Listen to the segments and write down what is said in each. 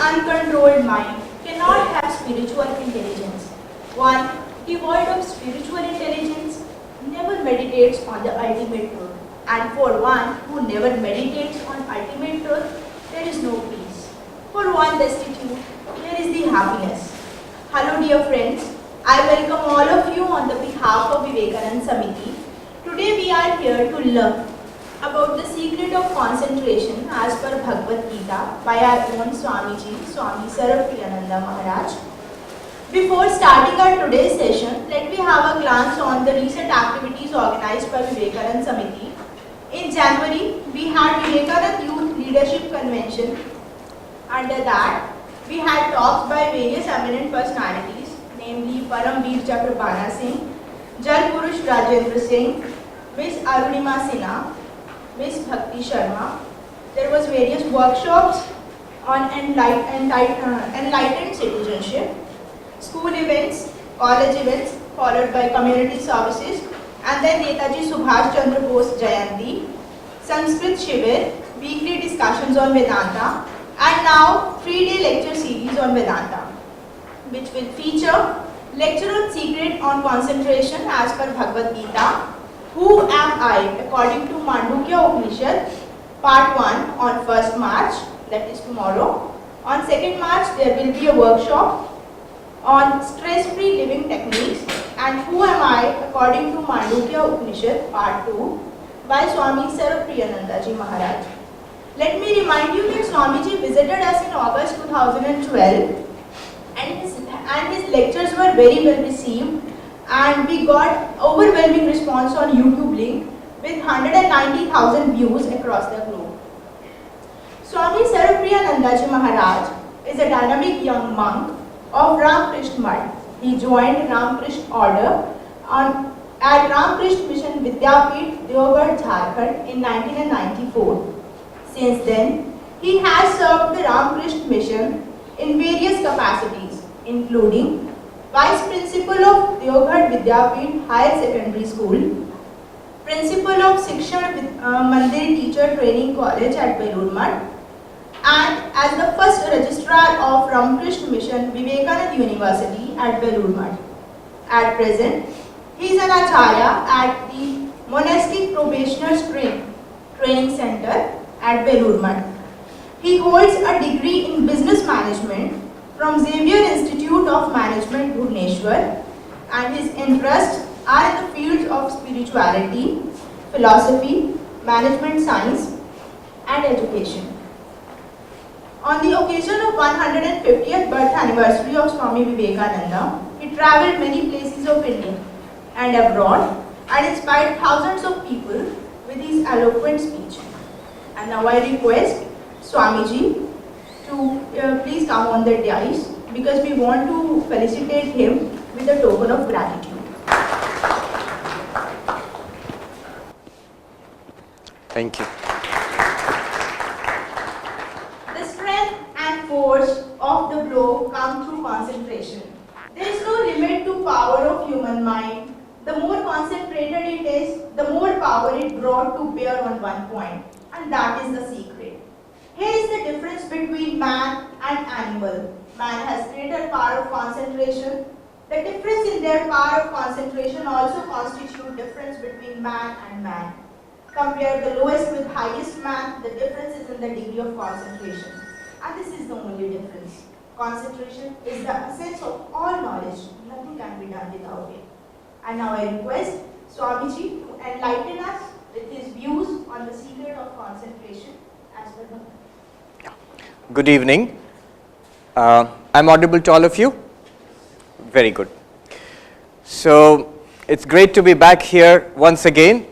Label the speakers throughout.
Speaker 1: uncontrolled mind cannot have spiritual intelligence. One devoid of spiritual intelligence never meditates on the ultimate truth. And for one who never meditates on ultimate truth, there is no peace. For one destitute, there is the happiness. Hello dear friends, I welcome all of you on the behalf of Vivekananda Samiti. Today we are here to learn about the secret of concentration as per Bhagavad Gita by our own Swamiji, Swami Sarvapriyananda Maharaj. Before starting our today's session, let me have a glance on the recent activities organized by Vivekananda Samiti. In January, we had Vivekananda Youth Leadership Convention. Under that, we had talks by various eminent personalities, namely Paramveer Chakrapana Singh, Jal Purush Rajendra Singh, Miss Arunima Sinha, Miss Bhakti Sharma. There was various workshops on enlightened citizenship, school events, college events, followed by community services, and then Netaji Subhash Chandra Bose Jayanti, Sanskrit Shivir, weekly discussions on Vedanta, and now 3-day lecture series on Vedanta, which will feature lecture on secret on concentration as per Bhagavad Gita, Who Am I according to Mandukya Upanishad, part 1 on 1st March, that is tomorrow. On 2nd March, there will be a workshop on stress-free living techniques and Who Am I according to Mandukya Upanishad, part 2 by Swami Sarvapriyananda Ji Maharaj. Let me remind you that Swamiji visited us in August 2012 and his lectures were very well received, and we got overwhelming response on YouTube link with 190,000 views across the globe. Swami Sarvapriyananda Ji Maharaj is a dynamic young monk of Ramakrishna Mutt. He joined Ramakrishna order at Ramakrishna Mission Vidyapit, Deoghar, Jharkhand in 1994. Since then, he has served the Ramakrishna Mission in various capacities, including Vice Principal of Deoghar Vidyapit Higher Secondary School, Principal of Shiksha Mandir Teacher Training College at Belur Mutt, and as the first Registrar of Ramakrishna Mission Vivekananda University at Belur Mutt. At present, he is an Acharya at the Monastic Probationers Training Center at Belur Mutt. He holds a degree in Business Management from Xavier Institute of Management, Bhubaneswar, and his interests are in the fields of spirituality, philosophy, management science, and education. On the occasion of 150th birth anniversary of Swami Vivekananda, he travelled many places of India and abroad and inspired thousands of people with his eloquent speech. And now I request Swamiji to please come on the dais because we want to felicitate him with a token of gratitude.
Speaker 2: Thank you.
Speaker 1: The strength and force of the blow come through concentration. There is no limit to power of human mind. The more concentrated it is, the more power it brought to bear on one point. And that is the secret. Here is the difference between man and animal. Man has greater power of concentration. The difference in their power of concentration also constitutes difference between man and man. Compare the lowest with highest man, the difference is in the degree of concentration. And this is the only difference. Concentration is the essence of all knowledge. Nothing can be done without it. And now I request Swamiji to enlighten us with his views on the secret of concentration as per the.
Speaker 2: Good evening. I'm audible to all of you? Very good. So, it's great to be back here once again.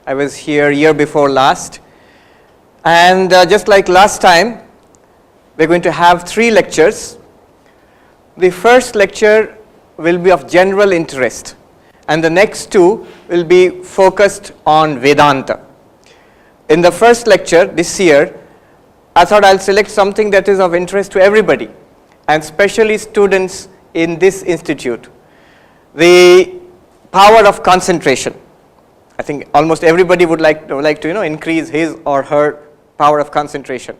Speaker 2: I was here year before last. And just like last time, we're going to have 3 lectures. The first lecture will be of general interest, and the next 2 will be focused on Vedanta. In the first lecture this year, I thought I'll select something that is of interest to everybody, and especially students in this institute. The power of concentration. I think almost everybody would like to increase his or her power of concentration.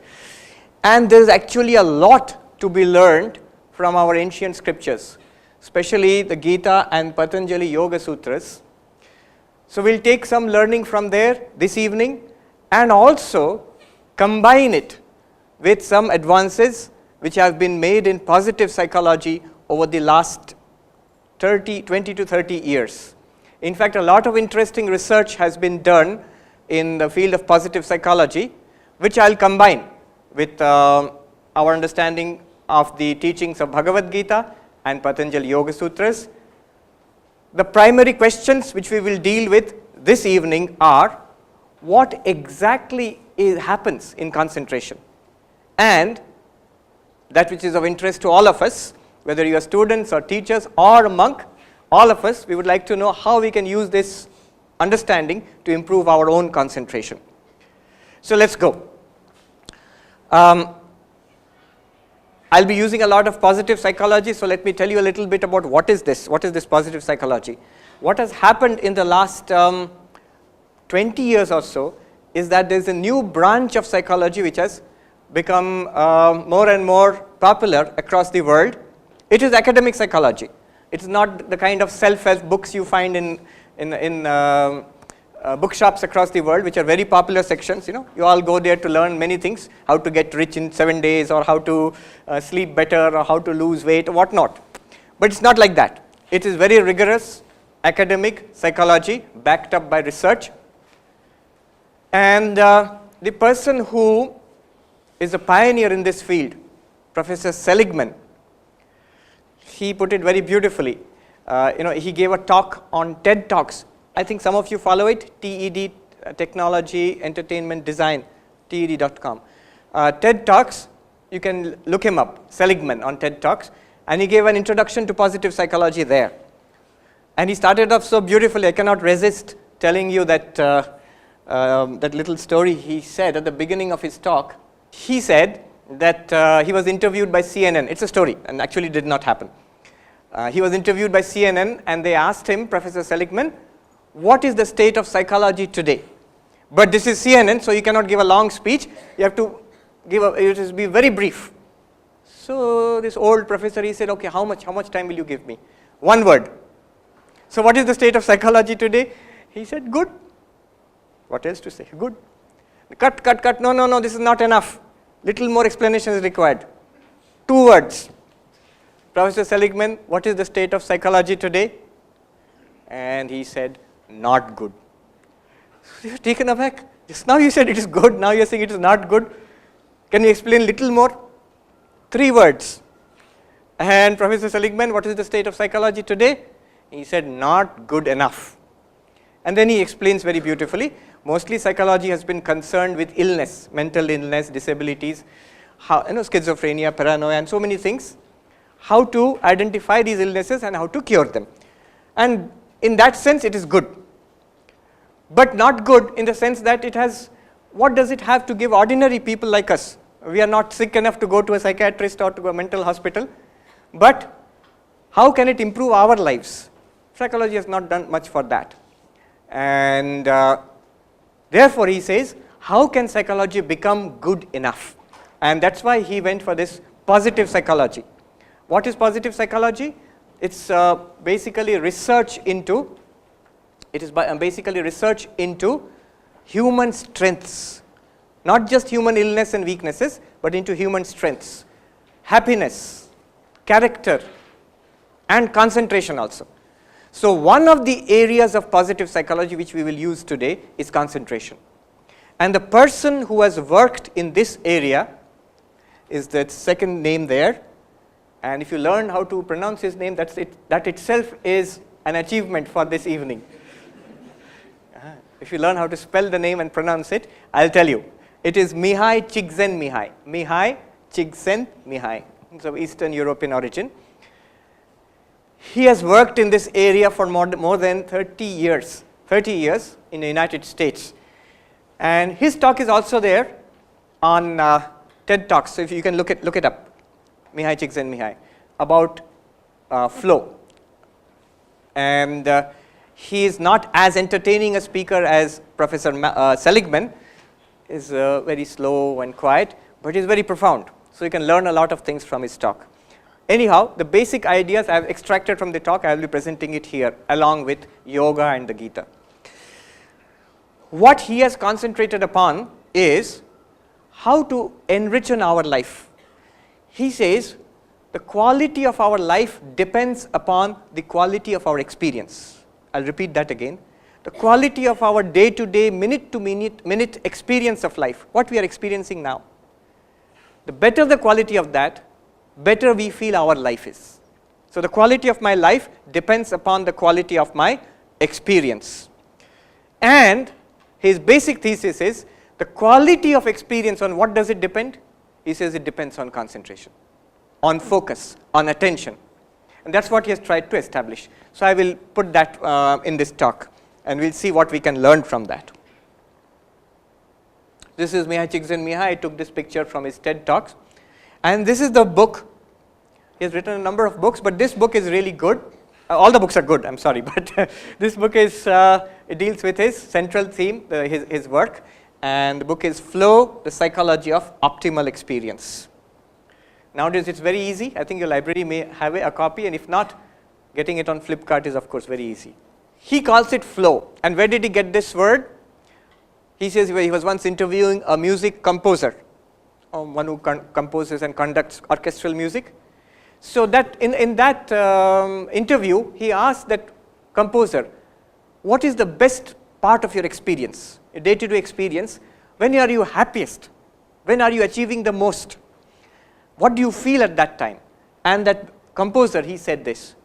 Speaker 2: And there is actually a lot to be learned from our ancient scriptures, especially the Gita and Patanjali Yoga Sutras. So we'll take some learning from there this evening and also combine it with some advances which have been made in positive psychology over the last 20 to 30 years. In fact, a lot of interesting research has been done in the field of positive psychology, which I'll combine with our understanding of the teachings of Bhagavad Gita and Patanjali Yoga Sutras. The primary questions which we will deal with this evening are: what exactly happens in concentration? And that which is of interest to all of us, whether you are students or teachers or a monk, all of us, we would like to know how we can use this understanding to improve our own concentration. So let's go. I'll be using a lot of positive psychology, so let me tell you a little bit about what is this positive psychology. What has happened in the last 20 years or so is that there's a new branch of psychology which has become more and more popular across the world. It is academic psychology. It's not the kind of self-help books you find in bookshops across the world, which are very popular sections. You all go there to learn many things: how to get rich in 7 days, or how to sleep better, or how to lose weight, or whatnot. But it's not like that. It is very rigorous academic psychology backed up by research. And the person who is a pioneer in this field, Professor Seligman, he put it very beautifully. He gave a talk on TED Talks. I think some of you follow it, TED, Technology, Entertainment, Design, TED.com. TED Talks, you can look him up, Seligman on TED Talks, and he gave an introduction to positive psychology there. And he started off so beautifully, I cannot resist telling you that, that little story he said at the beginning of his talk. He said that he was interviewed by CNN. It's a story, and actually did not happen. He was interviewed by CNN, and they asked him, Professor Seligman, what is the state of psychology today? But this is CNN, so you cannot give a long speech. You have to be very brief. So this old professor, he said, okay, how much time will you give me? One word. So what is the state of psychology today? He said, good. What else to say? Good. Cut. No, this is not enough. Little more explanation is required. 2 words. Professor Seligman, what is the state of psychology today? And he said, not good. So you are taken aback. Just now you said it is good, now you are saying it is not good. Can you explain little more? 3 words. And Professor Seligman, what is the state of psychology today? He said, not good enough. And then he explains very beautifully. Mostly psychology has been concerned with illness, mental illness, disabilities, schizophrenia, paranoia, and so many things. How to identify these illnesses and how to cure them. And in that sense, it is good. But not good in the sense that it has, what does it have to give ordinary people like us? We are not sick enough to go to a psychiatrist or to a mental hospital. But how can it improve our lives? Psychology has not done much for that. And therefore, he says, how can psychology become good enough? And that's why he went for this positive psychology. What is positive psychology? It's basically research into human strengths, not just human illness and weaknesses, but into human strengths, happiness, character, and concentration also. So one of the areas of positive psychology which we will use today is concentration. And the person who has worked in this area is that second name there. And if you learn how to pronounce his name, that itself is an achievement for this evening. If you learn how to spell the name and pronounce it, I'll tell you. It is Mihai Csikszentmihalyi. Mihai Csikszentmihalyi. He's of Eastern European origin. He has worked in this area for more than 30 years in the United States. And his talk is also there on TED Talks. So if you can look it up. Mihai Csikszentmihalyi, about flow. And he is not as entertaining a speaker as Professor Seligman. Is very slow and quiet, but he is very profound. So you can learn a lot of things from his talk. Anyhow, the basic ideas I have extracted from the talk, I will be presenting it here along with yoga and the Gita. What he has concentrated upon is how to enrich our life. He says the quality of our life depends upon the quality of our experience. I'll repeat that again. The quality of our day-to-day, minute experience of life, what we are experiencing now. The better the quality of that, better we feel our life is. So the quality of my life depends upon the quality of my experience. And his basic thesis is the quality of experience, on what does it depend? He says it depends on concentration, on focus, on attention. And that's what he has tried to establish. So I will put that in this talk, and we'll see what we can learn from that. This is Mihai Csikszentmihalyi. I took this picture from his TED Talks. And this is the book. He has written a number of books, but this book is really good. All the books are good, I'm sorry, but this book is, it deals with his central theme, his work, and the book is Flow, the Psychology of Optimal Experience. Nowadays it's very easy. I think your library may have a copy, and if not, getting it on Flipkart is of course very easy. He calls it flow. And where did he get this word? He says he was once interviewing a music composer, one who composes and conducts orchestral music. So that in that interview, he asked that composer, what is the best part of your experience, your day-to-day experience? When are you happiest? When are you achieving the most? What do you feel at that time? And that composer, he said this.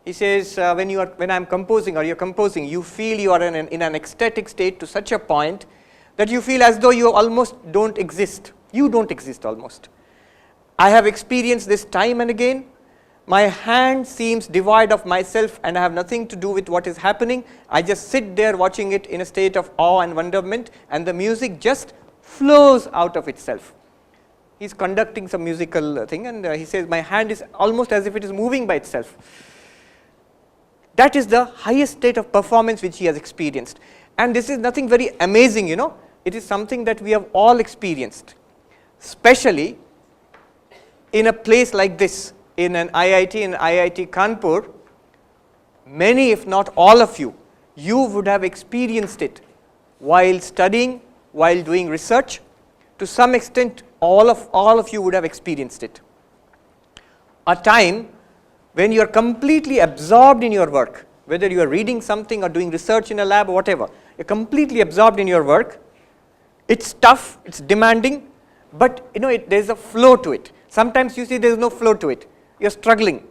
Speaker 2: He says, when I'm composing or you're composing, you feel you are in an ecstatic state to such a point that you feel as though you almost don't exist. You don't exist almost. I have experienced this time and again. My hand seems devoid of myself and I have nothing to do with what is happening. I just sit there watching it in a state of awe and wonderment, and the music just flows out of itself. He's conducting some musical thing, and he says, my hand is almost as if it is moving by itself. That is the highest state of performance which he has experienced. And this is nothing very amazing, It is something that we have all experienced, especially in a place like this, in an IIT, in IIT Kanpur. Many, if not all of you, you would have experienced it while studying, while doing research. To some extent, all of you would have experienced it. A time when you are completely absorbed in your work, whether you are reading something or doing research in a lab or whatever, you're completely absorbed in your work. It's tough, it's demanding, but there's a flow to it. Sometimes you see there's no flow to it. You're struggling.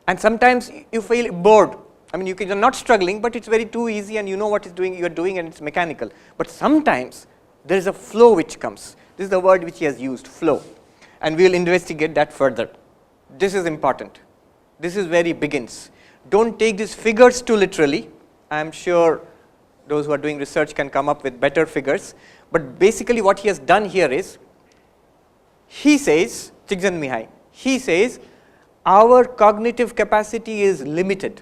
Speaker 2: And sometimes you feel bored. I mean, you're not struggling, but it's very too easy and you know what you're doing and it's mechanical. But sometimes there is a flow which comes. This is the word which he has used, flow. And we'll investigate that further. This is important. This is where he begins. Don't take these figures too literally. I'm sure those who are doing research can come up with better figures. But basically what he has done here is, he says, Csikszentmihalyi, he says, our cognitive capacity is limited.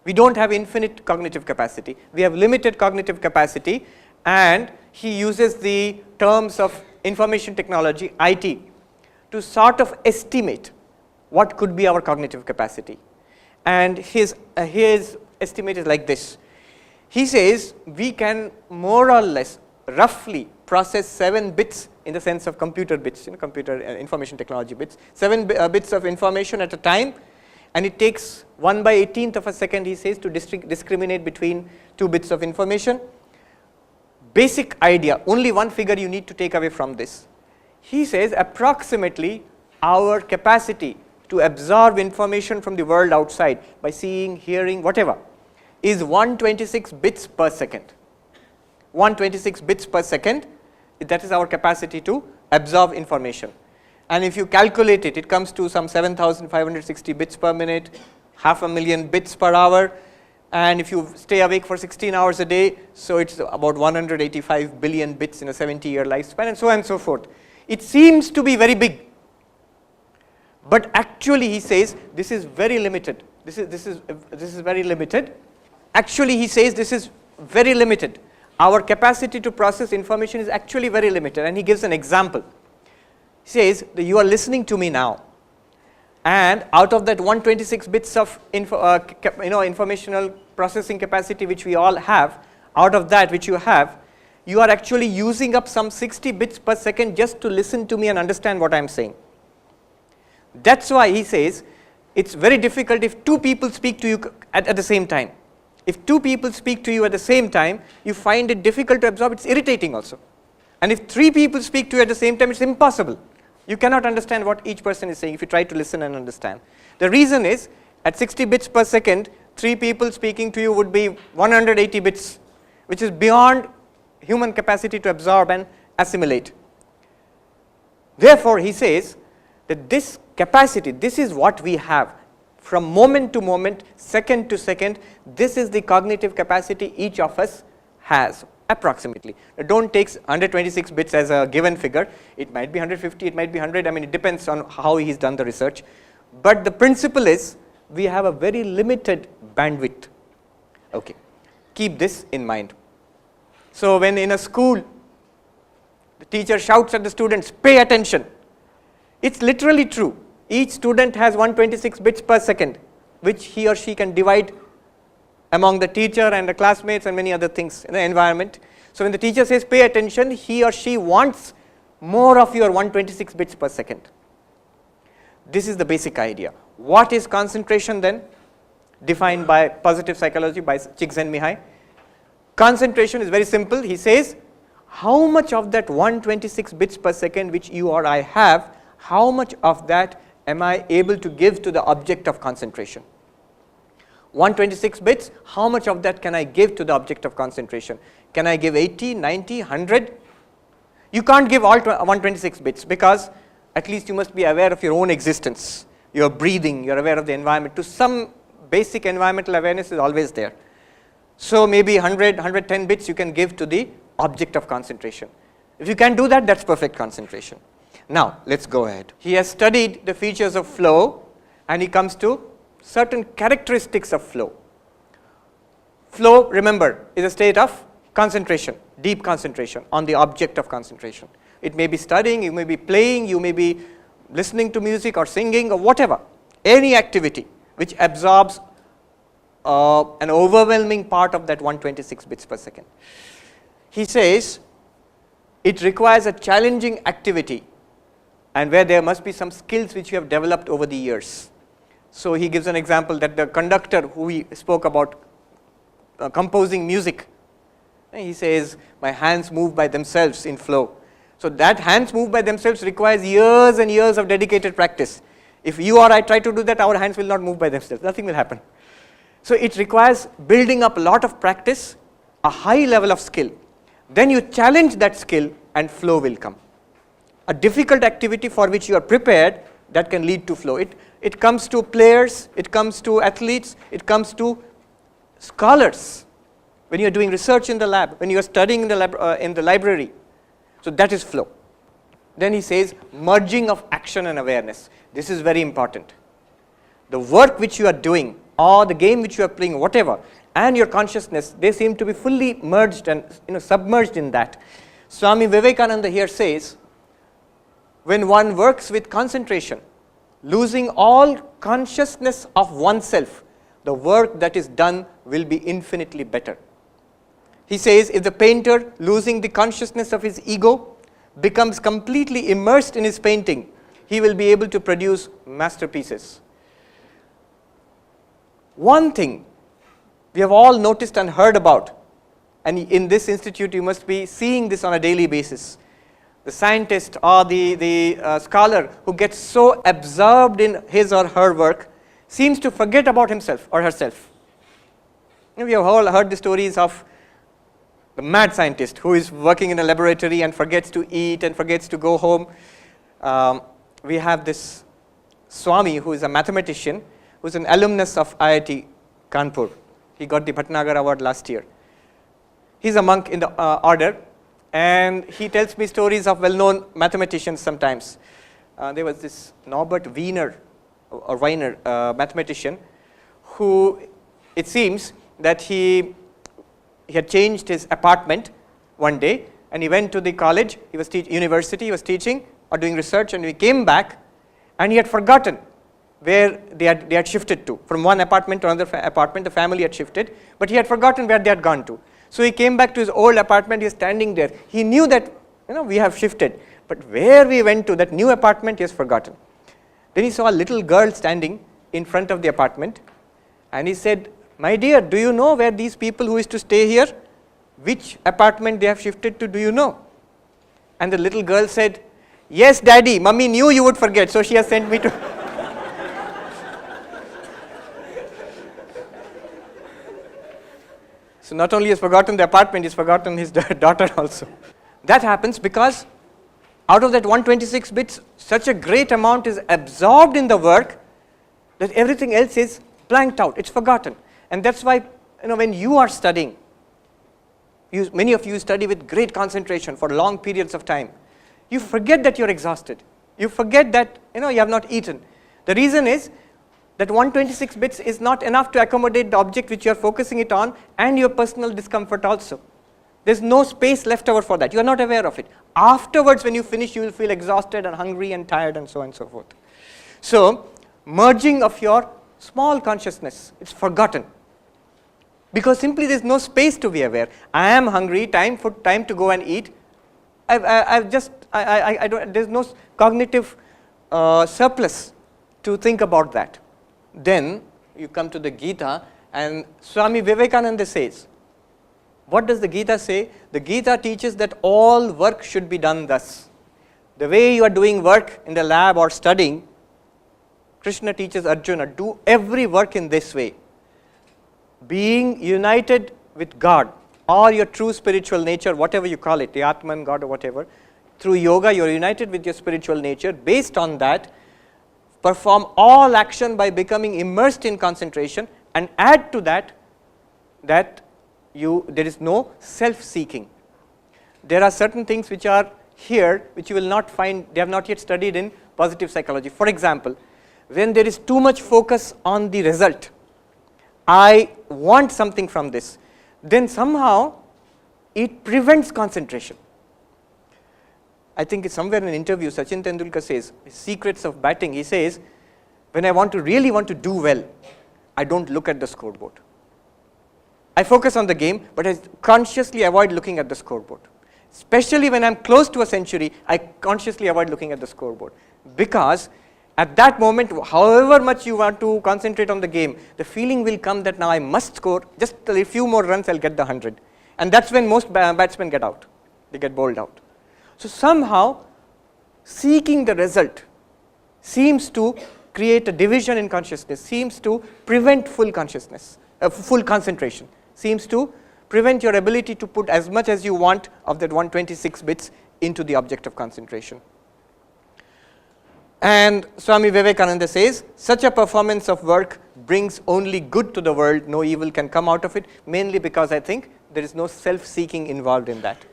Speaker 2: We don't have infinite cognitive capacity. We have limited cognitive capacity, and he uses the terms of information technology, IT, to sort of estimate what could be our cognitive capacity. And his estimate is like this. He says we can more or less roughly process 7 bits in the sense of computer bits, computer information technology bits, 7 bits of information at a time, and it takes 1/18th of a second, he says, to discriminate between 2 bits of information. Basic idea, only one figure you need to take away from this. He says approximately our capacity to absorb information from the world outside by seeing, hearing, whatever, is 126 bits per second. 126 bits per second, that is our capacity to absorb information. And if you calculate it, it comes to some 7,560 bits per minute, 500,000 bits per hour, and if you stay awake for 16 hours a day, so it's about 185 billion bits in a 70-year lifespan, and so on and so forth. It seems to be very big, but actually he says this is very limited. This is very limited. Actually he says this is very limited. Our capacity to process information is actually very limited, and he gives an example. He says that you are listening to me now, and out of that 126 bits of informational processing capacity which we all have, out of that which you have, you are actually using up some 60 bits per second just to listen to me and understand what I am saying. That's why he says it's very difficult if two people speak to you at the same time. If two people speak to you at the same time, you find it difficult to absorb, it's irritating also. And if three people speak to you at the same time, it's impossible. You cannot understand what each person is saying if you try to listen and understand. The reason is, at 60 bits per second, three people speaking to you would be 180 bits, which is beyond human capacity to absorb and assimilate. Therefore, he says that this capacity, this is what we have. From moment to moment, second to second, this is the cognitive capacity each of us has, approximately. Now, don't take 126 bits as a given figure. It might be 150, it might be 100. I mean, it depends on how he's done the research. But the principle is, we have a very limited bandwidth. Okay, keep this in mind. So, when in a school, the teacher shouts at the students, pay attention. It's literally true. Each student has 126 bits per second, which he or she can divide among the teacher and the classmates and many other things in the environment. So, when the teacher says pay attention, he or she wants more of your 126 bits per second. This is the basic idea. What is concentration then? Defined by positive psychology by Csikszentmihalyi. Concentration is very simple. He says, how much of that 126 bits per second which you or I have, how much of that am I able to give to the object of concentration? 126 bits, how much of that can I give to the object of concentration? Can I give 80, 90, 100? You can't give all 126 bits, because at least you must be aware of your own existence. You are breathing, you are aware of the environment. To some basic environmental awareness is always there. So maybe 100, 110 bits you can give to the object of concentration. If you can do that, that's perfect concentration. Now, let's go ahead. He has studied the features of flow, and he comes to certain characteristics of flow. Flow, remember, is a state of concentration, deep concentration on the object of concentration. It may be studying, you may be playing, you may be listening to music or singing or whatever. Any activity which absorbs an overwhelming part of that 126 bits per second. He says it requires a challenging activity, and where there must be some skills which you have developed over the years. So he gives an example that the conductor who we spoke about composing music, he says, my hands move by themselves in flow. So that hands move by themselves requires years and years of dedicated practice. If you or I try to do that, our hands will not move by themselves, nothing will happen. So it requires building up a lot of practice, a high level of skill. Then you challenge that skill and flow will come. A difficult activity for which you are prepared, that can lead to flow. It comes to players, it comes to athletes, it comes to scholars. When you are doing research in the lab, when you are studying in the library. So that is flow. Then he says merging of action and awareness. This is very important. The work which you are doing, or the game which you are playing, whatever, and your consciousness, they seem to be fully merged and submerged in that. Swami Vivekananda here says, when one works with concentration, losing all consciousness of oneself, the work that is done will be infinitely better. He says, if the painter, losing the consciousness of his ego, becomes completely immersed in his painting, he will be able to produce masterpieces. One thing we have all noticed and heard about, and in this institute you must be seeing this on a daily basis. The scientist or the scholar who gets so absorbed in his or her work seems to forget about himself or herself. We have all heard the stories of the mad scientist who is working in a laboratory and forgets to eat and forgets to go home. We have this Swami, who is a mathematician, who is an alumnus of IIT Kanpur. He got the Bhatnagar Award last year. He is a monk in the order, and he tells me stories of well-known mathematicians sometimes. There was this Norbert Wiener, mathematician, who it seems that he had changed his apartment one day, and he went to the college, he was university, he was teaching, or doing research, and he came back and he had forgotten where they had shifted to. From one apartment to another apartment, the family had shifted, but he had forgotten where they had gone to. So he came back to his old apartment, he was standing there. He knew that, we have shifted, but where we went to, that new apartment, he has forgotten. Then he saw a little girl standing in front of the apartment, and he said, "My dear, do you know where these people who is to stay here, which apartment they have shifted to, do you know?" And the little girl said, "Yes, Daddy, Mummy knew you would forget, so she has sent me to..." So not only has forgotten the apartment, he's forgotten his daughter also. That happens because out of that 126 bits, such a great amount is absorbed in the work that everything else is blanked out, it's forgotten. And that's why, when you are studying, many of you study with great concentration for long periods of time. You forget that you're exhausted. You forget that, you have not eaten. The reason is that 126 bits is not enough to accommodate the object which you're focusing it on and your personal discomfort also. There's no space left over for that. You are not aware of it. Afterwards, when you finish, you will feel exhausted and hungry and tired and so on and so forth. So, merging of your small consciousness, it's forgotten. Because simply there's no space to be aware. I am hungry, time to go and eat. There's no cognitive surplus to think about that. Then you come to the Gita, and Swami Vivekananda says, what does the Gita say? The Gita teaches that all work should be done thus. The way you are doing work in the lab or studying, Krishna teaches Arjuna, do every work in this way. Being united with God or your true spiritual nature, whatever you call it, the Atman, God or whatever, through yoga you are united with your spiritual nature. Based on that, perform all action by becoming immersed in concentration, and add to that, there is no self-seeking. There are certain things which are here which you will not find, they have not yet studied in positive psychology. For example, when there is too much focus on the result, I want something from this, then somehow it prevents concentration. I think it's somewhere in an interview, Sachin Tendulkar says, secrets of batting, he says, when I really want to do well, I don't look at the scoreboard. I focus on the game, but I consciously avoid looking at the scoreboard. Especially when I'm close to a century, I consciously avoid looking at the scoreboard. Because at that moment, however much you want to concentrate on the game, the feeling will come that now I must score, just a few more runs, I'll get the 100. And that's when most batsmen get out. They get bowled out. So somehow, seeking the result seems to create a division in consciousness, seems to prevent full consciousness, full concentration, seems to prevent your ability to put as much as you want of that 126 bits into the object of concentration. And Swami Vivekananda says, such a performance of work brings only good to the world, no evil can come out of it, mainly because I think there is no self-seeking involved in that.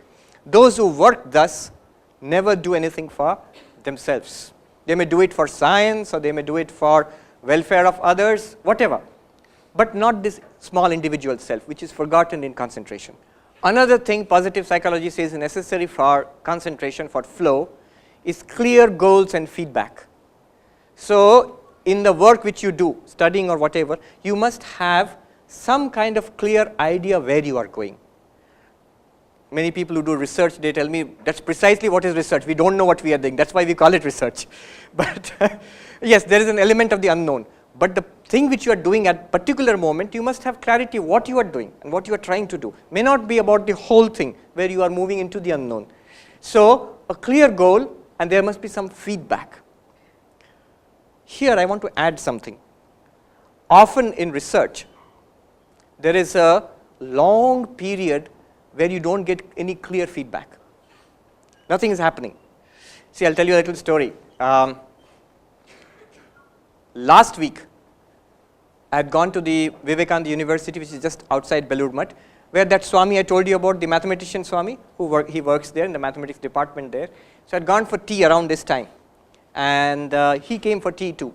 Speaker 2: Those who work thus never do anything for themselves. They may do it for science, or they may do it for welfare of others, whatever, but not this small individual self, which is forgotten in concentration. Another thing positive psychology says is necessary for concentration, for flow, is clear goals and feedback. So, in the work which you do, studying or whatever, you must have some kind of clear idea where you are going. Many people who do research, they tell me, that's precisely what is research. We don't know what we are doing. That's why we call it research. But yes, there is an element of the unknown. But the thing which you are doing at particular moment, you must have clarity what you are doing and what you are trying to do. May not be about the whole thing where you are moving into the unknown. So, a clear goal, and there must be some feedback. Here I want to add something. Often in research, there is a long period where you don't get any clear feedback. Nothing is happening. See, I'll tell you a little story. Last week, I had gone to the Vivekananda University, which is just outside Belur Math, where that Swami I told you about, the mathematician Swami, he works there in the mathematics department there. So I had gone for tea around this time, and he came for tea too.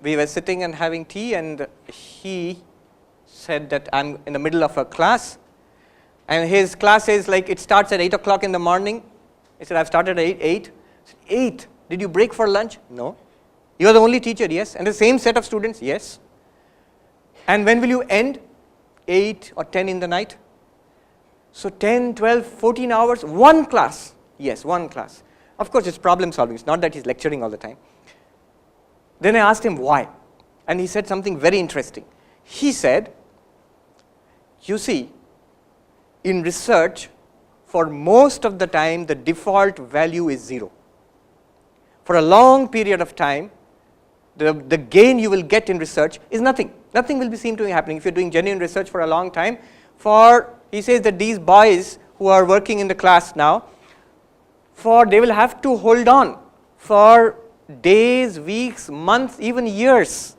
Speaker 2: We were sitting and having tea, and he said that I'm in the middle of a class, and his class is like, it starts at 8 o'clock in the morning. He said, I've started at 8, 8. Did you break for lunch? No. You are the only teacher? Yes. And the same set of students? Yes. And when will you end? 8 or 10 in the night? So 10, 12, 14 hours, one class. Yes, one class. Of course, it's problem solving. It's not that he's lecturing all the time. Then I asked him why. And he said something very interesting. He said, you see, in research, for most of the time, the default value is 0. For a long period of time, the gain you will get in research is nothing. Nothing will be seen to be happening if you're doing genuine research for a long time. He says that these boys who are working in the class now, they will have to hold on for days, weeks, months, even years.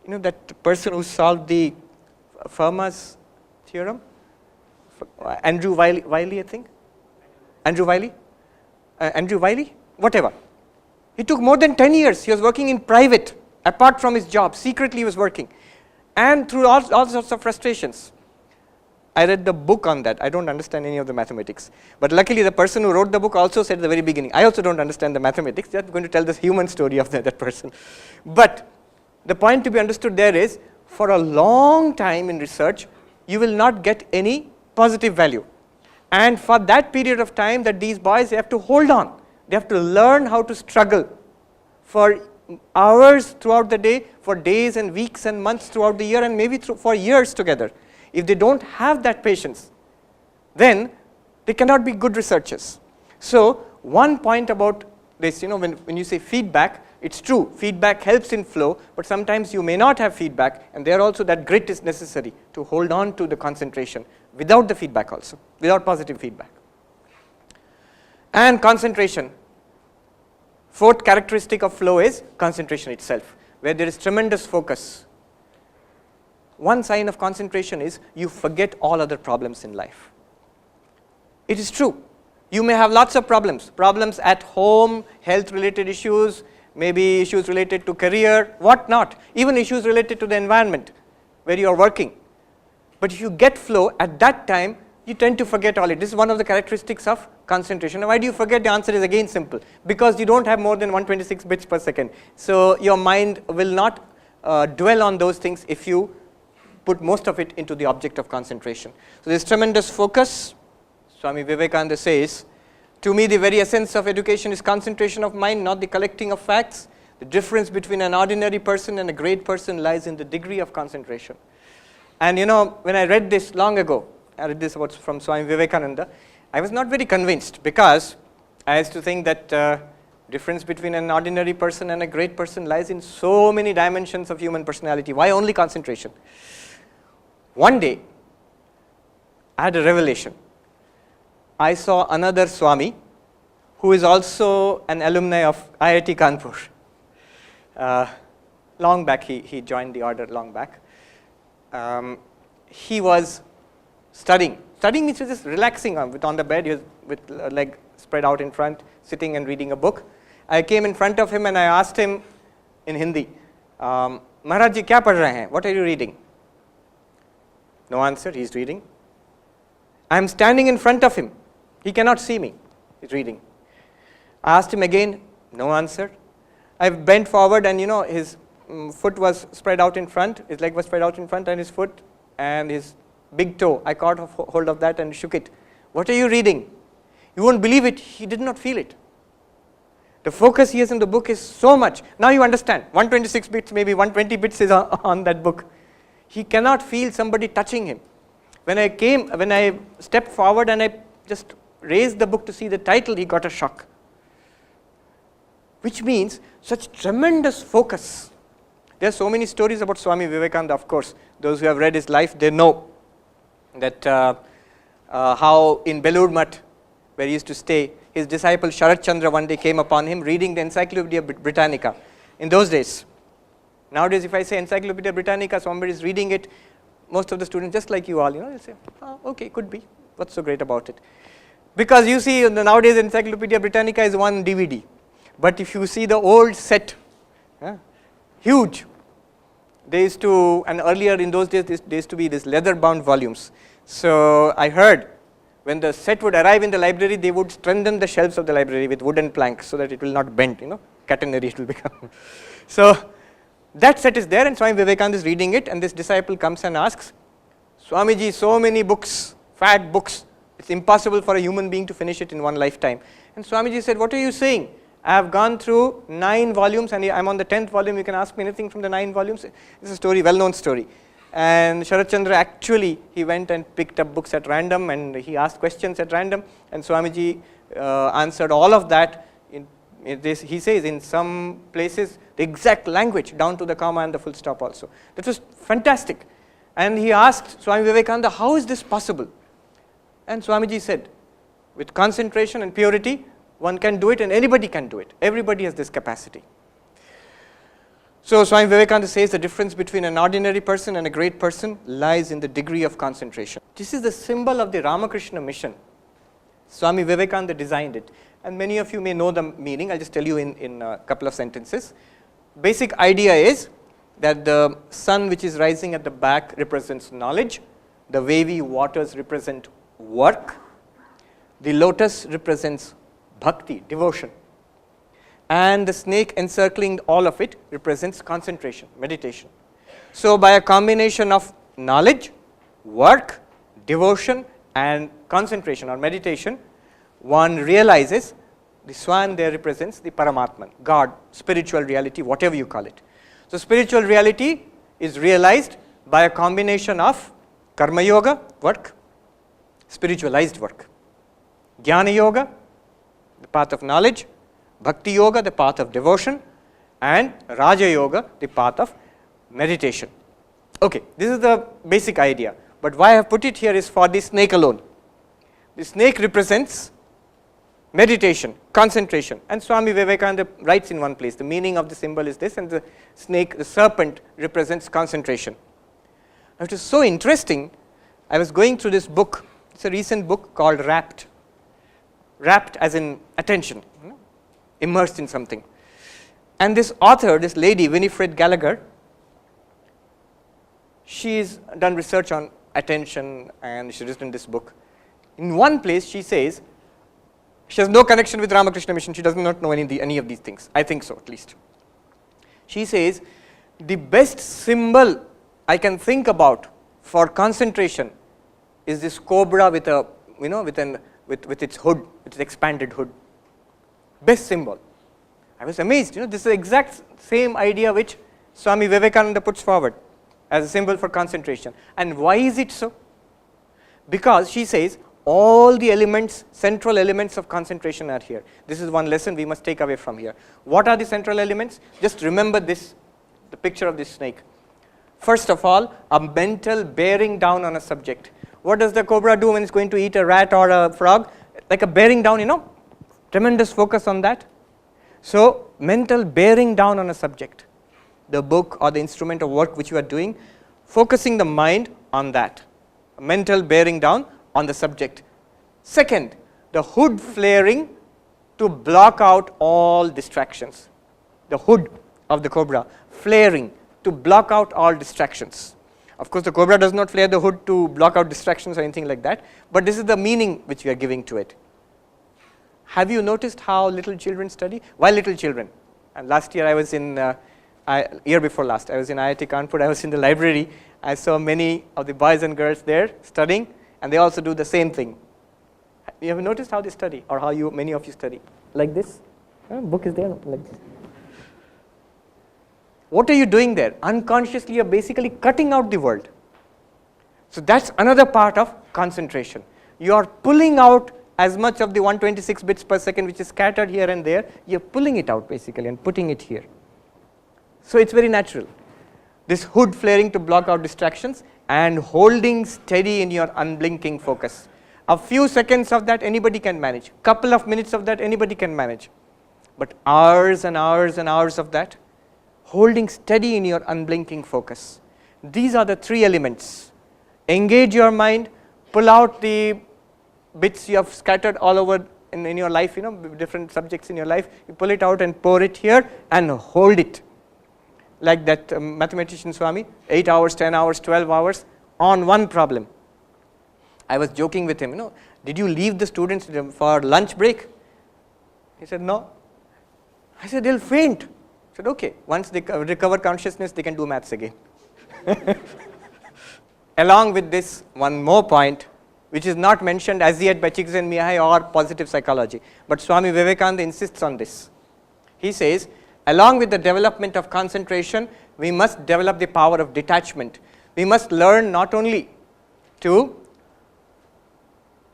Speaker 2: You know that person who solved the Fermat's theorem? Andrew Wiley, I think? Andrew Wiley? Andrew Wiley? Whatever. He took more than 10 years. He was working in private, apart from his job. Secretly he was working. And through all sorts of frustrations. I read the book on that. I don't understand any of the mathematics. But luckily the person who wrote the book also said at the very beginning, I also don't understand the mathematics. They're going to tell this human story of that person. But the point to be understood there is, for a long time in research, you will not get any positive value. And for that period of time that these boys have to hold on, they have to learn how to struggle for hours throughout the day, for days and weeks and months throughout the year, and maybe for years together. If they don't have that patience, then they cannot be good researchers. So one point about this, when you say feedback, it's true, feedback helps in flow, but sometimes you may not have feedback, and there also that grit is necessary to hold on to the concentration without the feedback also, without positive feedback. And concentration. Fourth characteristic of flow is concentration itself, where there is tremendous focus. One sign of concentration is you forget all other problems in life. It is true. You may have lots of problems at home, health-related issues, maybe issues related to career, what not, even issues related to the environment where you are working. But if you get flow, at that time, you tend to forget all it. This is one of the characteristics of concentration. Now, why do you forget? The answer is again simple. Because you don't have more than 126 bits per second. So your mind will not dwell on those things if you put most of it into the object of concentration. So there is tremendous focus. Swami Vivekananda says, to me the very essence of education is concentration of mind, not the collecting of facts. The difference between an ordinary person and a great person lies in the degree of concentration. And when I read this long ago, I read this from Swami Vivekananda, I was not very convinced, because I used to think that difference between an ordinary person and a great person lies in so many dimensions of human personality. Why only concentration? One day, I had a revelation. I saw another Swami who is also an alumni of IIT Kanpur. Long back, he joined the order long back. He was studying. Studying means just relaxing on the bed, he was with leg spread out in front, sitting and reading a book. I came in front of him and I asked him in Hindi, Maharaj ji, kya padh rahe hain? What are you reading? No answer, he is reading. I am standing in front of him. He cannot see me. He is reading. I asked him again, no answer. I bent forward and his foot was spread out in front, his leg was spread out in front, and his foot and his big toe, I caught hold of that and shook it. What are you reading? You won't believe it, he did not feel it. The focus he has in the book is so much. Now you understand, 126 bits, maybe 120 bits is on that book. He cannot feel somebody touching him. When I stepped forward and I just raised the book to see the title, he got a shock. Which means such tremendous focus. There are so many stories about Swami Vivekananda, of course. Those who have read his life, they know that how in Belur Math, where he used to stay, his disciple Sharat Chandra one day came upon him reading the Encyclopedia Britannica. In those days, nowadays if I say Encyclopedia Britannica, somebody is reading it, most of the students, just like you all, they'll say, oh, okay, could be. What's so great about it? Because you see, nowadays Encyclopedia Britannica is one DVD. But if you see the old set, huge. They used to, and earlier in those days, there used to be these leather-bound volumes. So I heard when the set would arrive in the library, they would strengthen the shelves of the library with wooden planks so that it will not bend, catenary it will become. So that set is there, and Swami Vivekananda is reading it, and this disciple comes and asks, Swamiji, so many books, fat books, it's impossible for a human being to finish it in one lifetime. And Swamiji said, what are you saying? I have gone through 9 volumes, and I'm on the 10th volume. You can ask me anything from the 9 volumes. It's a story, well-known story. And Sharat Chandra actually, he went and picked up books at random, and he asked questions at random, and Swamiji answered all of that. He says in some places the exact language down to the comma and the full stop also. That was fantastic. And he asked Swami Vivekananda, how is this possible? And Swamiji said, with concentration and purity, one can do it, and anybody can do it. Everybody has this capacity. So Swami Vivekananda says the difference between an ordinary person and a great person lies in the degree of concentration. This is the symbol of the Ramakrishna mission. Swami Vivekananda designed it, and many of you may know the meaning. I'll just tell you in a couple of sentences. Basic idea is that the sun which is rising at the back represents knowledge, the wavy waters represent work, the lotus represents bhakti, devotion, and the snake encircling all of it represents concentration, meditation. So by a combination of knowledge, work, devotion and concentration or meditation, one realizes the swan there represents the Paramatman, God, spiritual reality, whatever you call it. So spiritual reality is realized by a combination of karma yoga, work, spiritualized work, jnana yoga, the path of knowledge, bhakti yoga, the path of devotion, and raja yoga, the path of meditation. Okay, this is the basic idea, but why I have put it here is for the snake alone. The snake represents meditation, concentration, and Swami Vivekananda writes in one place, the meaning of the symbol is this, and the snake, the serpent, represents concentration. Now, it is so interesting. I was going through this book. It's a recent book called Rapt. Rapt as in attention, immersed in something. And this author, this lady, Winifred Gallagher, she's done research on attention and she's written this book. In one place she says, she has no connection with Ramakrishna mission, she does not know any of these things, I think so at least. She says, the best symbol I can think about for concentration is this cobra with a, with its hood, with its expanded hood. Best symbol. I was amazed, this is the exact same idea which Swami Vivekananda puts forward as a symbol for concentration. And why is it so? Because she says all the elements, central elements of concentration are here. This is one lesson we must take away from here. What are the central elements? Just remember this, the picture of this snake. First of all, a mental bearing down on a subject. What does the cobra do when it's going to eat a rat or a frog? Like a bearing down, tremendous focus on that. So, mental bearing down on a subject, the book or the instrument of work which you are doing, focusing the mind on that, mental bearing down on the subject. Second, the hood flaring to block out all distractions. The hood of the cobra flaring to block out all distractions. Of course, the cobra does not flare the hood to block out distractions or anything like that, but this is the meaning which we are giving to it. Have you noticed how little children study? Why little children? And last year I was in, year before last, I was in IIT Kanpur, I was in the library, I saw many of the boys and girls there studying, and they also do the same thing. You have noticed how they study, or how many of you study? Like this? Book is there, like this. What are you doing there? Unconsciously, you're basically cutting out the world. So that's another part of concentration. You are pulling out as much of the 126 bits per second which is scattered here and there, you're pulling it out basically and putting it here. So it's very natural. This hood flaring to block out distractions and holding steady in your unblinking focus. A few seconds of that anybody can manage. Couple of minutes of that anybody can manage. But hours and hours and hours of that, holding steady in your unblinking focus. These are the three elements. Engage your mind, pull out the bits you have scattered all over in your life, different subjects in your life, you pull it out and pour it here and hold it. Like that mathematician Swami, 8 hours, 10 hours, 12 hours on one problem. I was joking with him, did you leave the students for lunch break? He said, no. I said, they'll faint. I said, okay, once they recover consciousness, they can do maths again. Along with this, one more point, which is not mentioned as yet by Csikszentmihalyi or positive psychology, but Swami Vivekananda insists on this. He says, along with the development of concentration, we must develop the power of detachment. We must learn not only to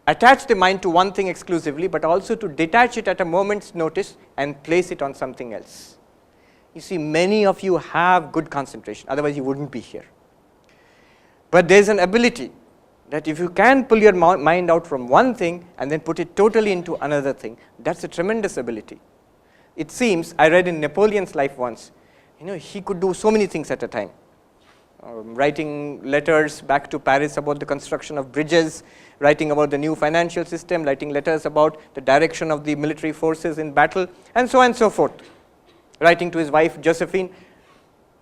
Speaker 2: attach the mind to one thing exclusively, but also to detach it at a moment's notice and place it on something else. You see, many of you have good concentration, otherwise you wouldn't be here. But there is an ability that if you can pull your mind out from one thing and then put it totally into another thing, that's a tremendous ability. It seems, I read in Napoleon's life once, he could do so many things at a time. Writing letters back to Paris about the construction of bridges, writing about the new financial system, writing letters about the direction of the military forces in battle, and so on and so forth. Writing to his wife Josephine.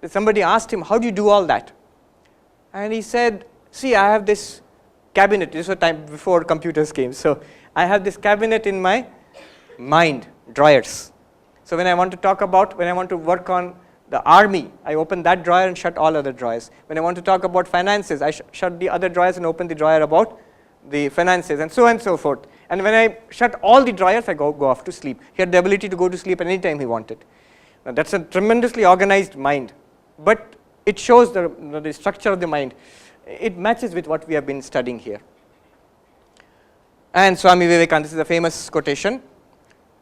Speaker 2: Somebody asked him, how do you do all that? And he said, see, I have this cabinet. This was time before computers came. So I have this cabinet in my mind, drawers. So when I want to work on the army, I open that drawer and shut all other drawers. When I want to talk about finances, I shut the other drawers and open the drawer about the finances, and so on and so forth. And when I shut all the drawers, I go off to sleep. He had the ability to go to sleep any time he wanted. Now that's a tremendously organized mind, but it shows the structure of the mind. It matches with what we have been studying here. And Swami Vivekananda, this is a famous quotation,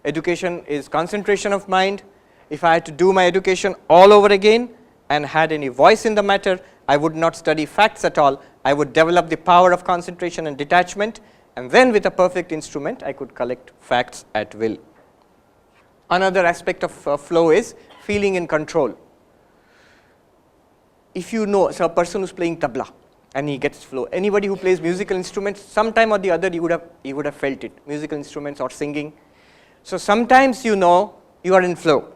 Speaker 2: education is concentration of mind. If I had to do my education all over again and had any voice in the matter, I would not study facts at all. I would develop the power of concentration and detachment, and then with a perfect instrument, I could collect facts at will. Another aspect of flow is feeling in control. If you know, so a person who's playing tabla and he gets flow, anybody who plays musical instruments, sometime or the other you would have felt it, musical instruments or singing. So sometimes you know you are in flow.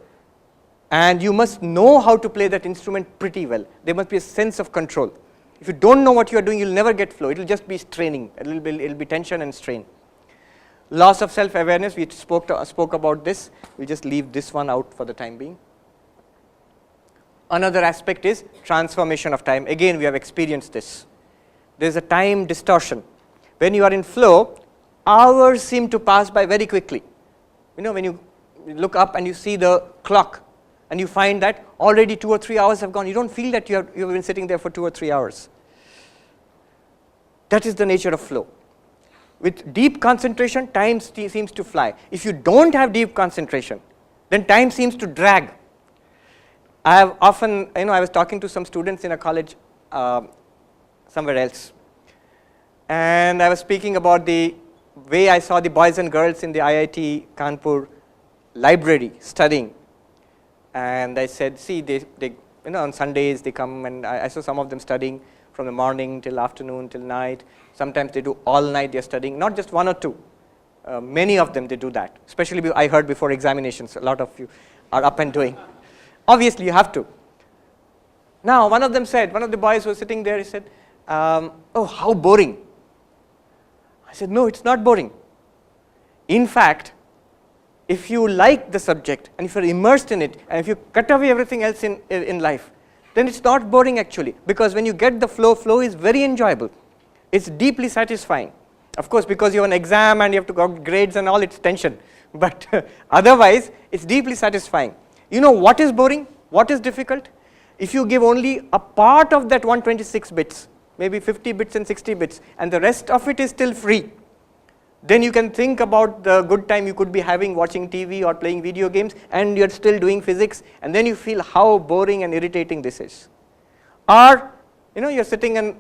Speaker 2: And you must know how to play that instrument pretty well. There must be a sense of control. If you don't know what you are doing, you'll never get flow. It will just be straining. It'll be tension and strain. Loss of self-awareness, we spoke about this. We'll just leave this one out for the time being. Another aspect is transformation of time. Again, we have experienced this. There's a time distortion. When you are in flow, hours seem to pass by very quickly. When you look up and you see the clock, and you find that already 2 or 3 hours have gone. You don't feel that you have been sitting there for 2 or 3 hours. That is the nature of flow. With deep concentration, time seems to fly. If you don't have deep concentration, then time seems to drag. I have often, I was talking to some students in a college somewhere else, and I was speaking about the way I saw the boys and girls in the IIT Kanpur library studying. And I said, see, they on Sundays they come, and I saw some of them studying from the morning till afternoon till night. Sometimes they do all night they're studying, not just one or two. Many of them they do that. Especially I heard before examinations, a lot of you are up and doing. Obviously you have to. Now one of the boys who was sitting there, he said, oh, how boring. I said, no, it's not boring. In fact, if you like the subject and if you're immersed in it and if you cut away everything else in life, then it's not boring actually, because when you get the flow is very enjoyable. It's deeply satisfying. Of course, because you have an exam and you have to get grades and all, it's tension. But otherwise, it's deeply satisfying. You know what is boring? What is difficult? If you give only a part of that 126 bits, maybe 50 bits and 60 bits, and the rest of it is still free, then you can think about the good time you could be having watching TV or playing video games, and you're still doing physics, and then you feel how boring and irritating this is. Or, you're sitting, and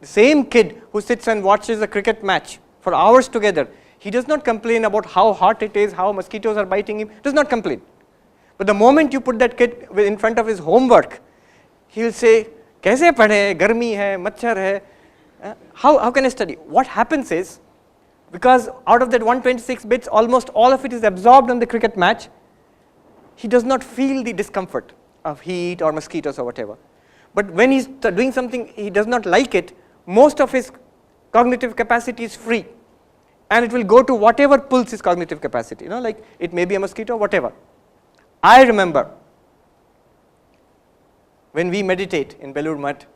Speaker 2: the same kid who sits and watches a cricket match for hours together, he does not complain about how hot it is, how mosquitoes are biting him, does not complain. But the moment you put that kid in front of his homework, he will say, "Kaise padhe? Garmi hai, machhar hai. How can I study?" What happens is, because out of that 126 bits, almost all of it is absorbed on the cricket match, he does not feel the discomfort of heat or mosquitoes or whatever. But when he's doing something he does not like it, most of his cognitive capacity is free. and it will go to whatever pulls his cognitive capacity, like it may be a mosquito, whatever. I remember when we meditate in Belur Mutt,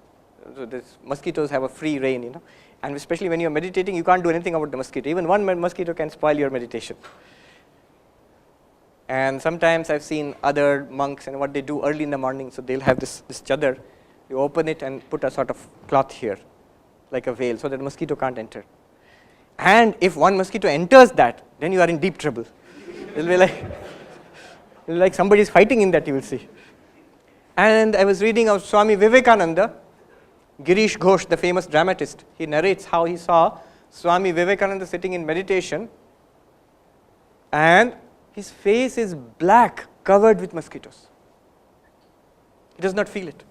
Speaker 2: so these mosquitoes have a free reign, and especially when you are meditating, you can't do anything about the mosquito. Even one mosquito can spoil your meditation. And sometimes I've seen other monks, and what they do early in the morning, so they'll have this chadar, you open it and put a sort of cloth here, like a veil, so that the mosquito can't enter. And if one mosquito enters that, then you are in deep trouble. It'll be like somebody is fighting in that, you will see. And I was reading of Swami Vivekananda, Girish Ghosh, the famous dramatist. He narrates how he saw Swami Vivekananda sitting in meditation, and his face is black, covered with mosquitoes. He does not feel it.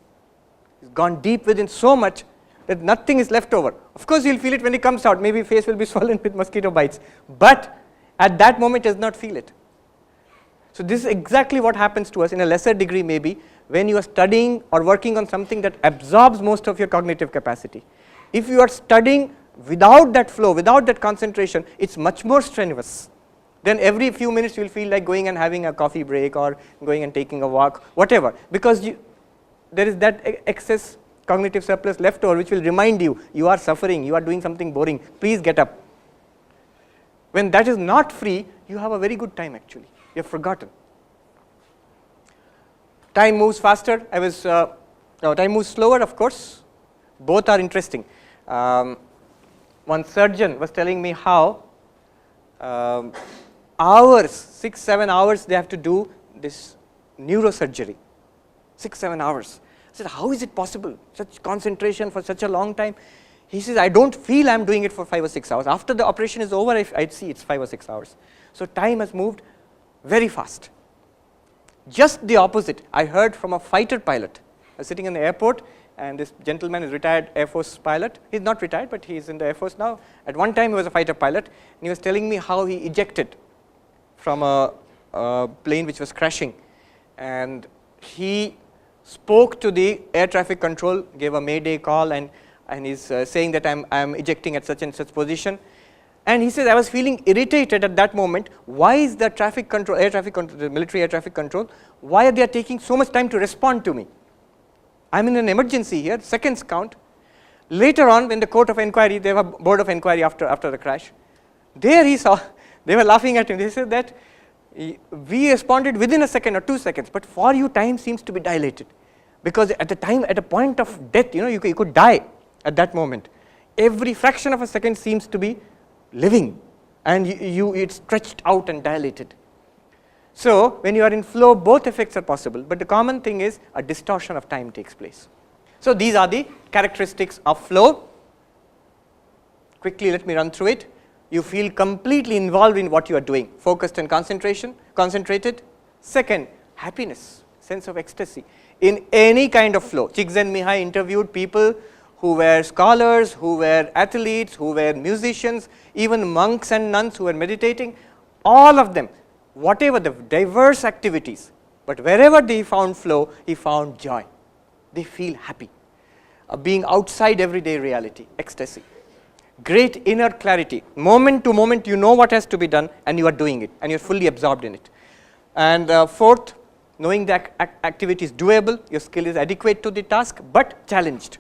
Speaker 2: He's gone deep within so much that nothing is left over. Of course, he'll feel it when he comes out. Maybe face will be swollen with mosquito bites. But at that moment, he does not feel it. So this is exactly what happens to us in a lesser degree maybe when you are studying or working on something that absorbs most of your cognitive capacity. If you are studying without that flow, without that concentration, it's much more strenuous. Then every few minutes you will feel like going and having a coffee break or going and taking a walk, whatever, because there is that excess cognitive surplus left over which will remind you, you are suffering, you are doing something boring, please get up. When that is not free, you have a very good time actually. You have forgotten. Time moves faster. Time moves slower, of course. Both are interesting. One surgeon was telling me how hours, 6-7 hours, they have to do this neurosurgery. 6-7 hours. I said, how is it possible? Such concentration for such a long time. He says, I don't feel I'm doing it for 5 or 6 hours. After the operation is over, I'd see it's 5 or 6 hours. So time has moved very fast. Just the opposite, I heard from a fighter pilot. I was sitting in the airport, and this gentleman is retired Air Force pilot. He's not retired, but he's in the Air Force now. At one time, he was a fighter pilot, and he was telling me how he ejected from a plane which was crashing. And he spoke to the air traffic control, gave a mayday call, and he's saying that I'm ejecting at such and such position. And he says, I was feeling irritated at that moment. Why is the traffic control, air traffic control, the military air traffic control, why are they taking so much time to respond to me? I'm in an emergency here, seconds count. Later on, when the court of inquiry, they have a board of inquiry after the crash, there he saw, they were laughing at him. They said that we responded within a second or 2 seconds, but for you time seems to be dilated. Because at the time, at a point of death, you could die at that moment. Every fraction of a second seems to be living, and it's stretched out and dilated. So when you are in flow, both effects are possible, but the common thing is a distortion of time takes place. So these are the characteristics of flow. Quickly let me run through it. You feel completely involved in what you are doing, focused and concentrated. Second, happiness, sense of ecstasy in any kind of flow. Csikszentmihalyi interviewed people who were scholars, who were athletes, who were musicians, even monks and nuns who were meditating, all of them, whatever the diverse activities, but wherever they found flow, he found joy. They feel happy. Being outside everyday reality, ecstasy. Great inner clarity. Moment to moment, you know what has to be done, and you are doing it, and you're fully absorbed in it. And fourth, knowing the activity is doable, your skill is adequate to the task, but challenged.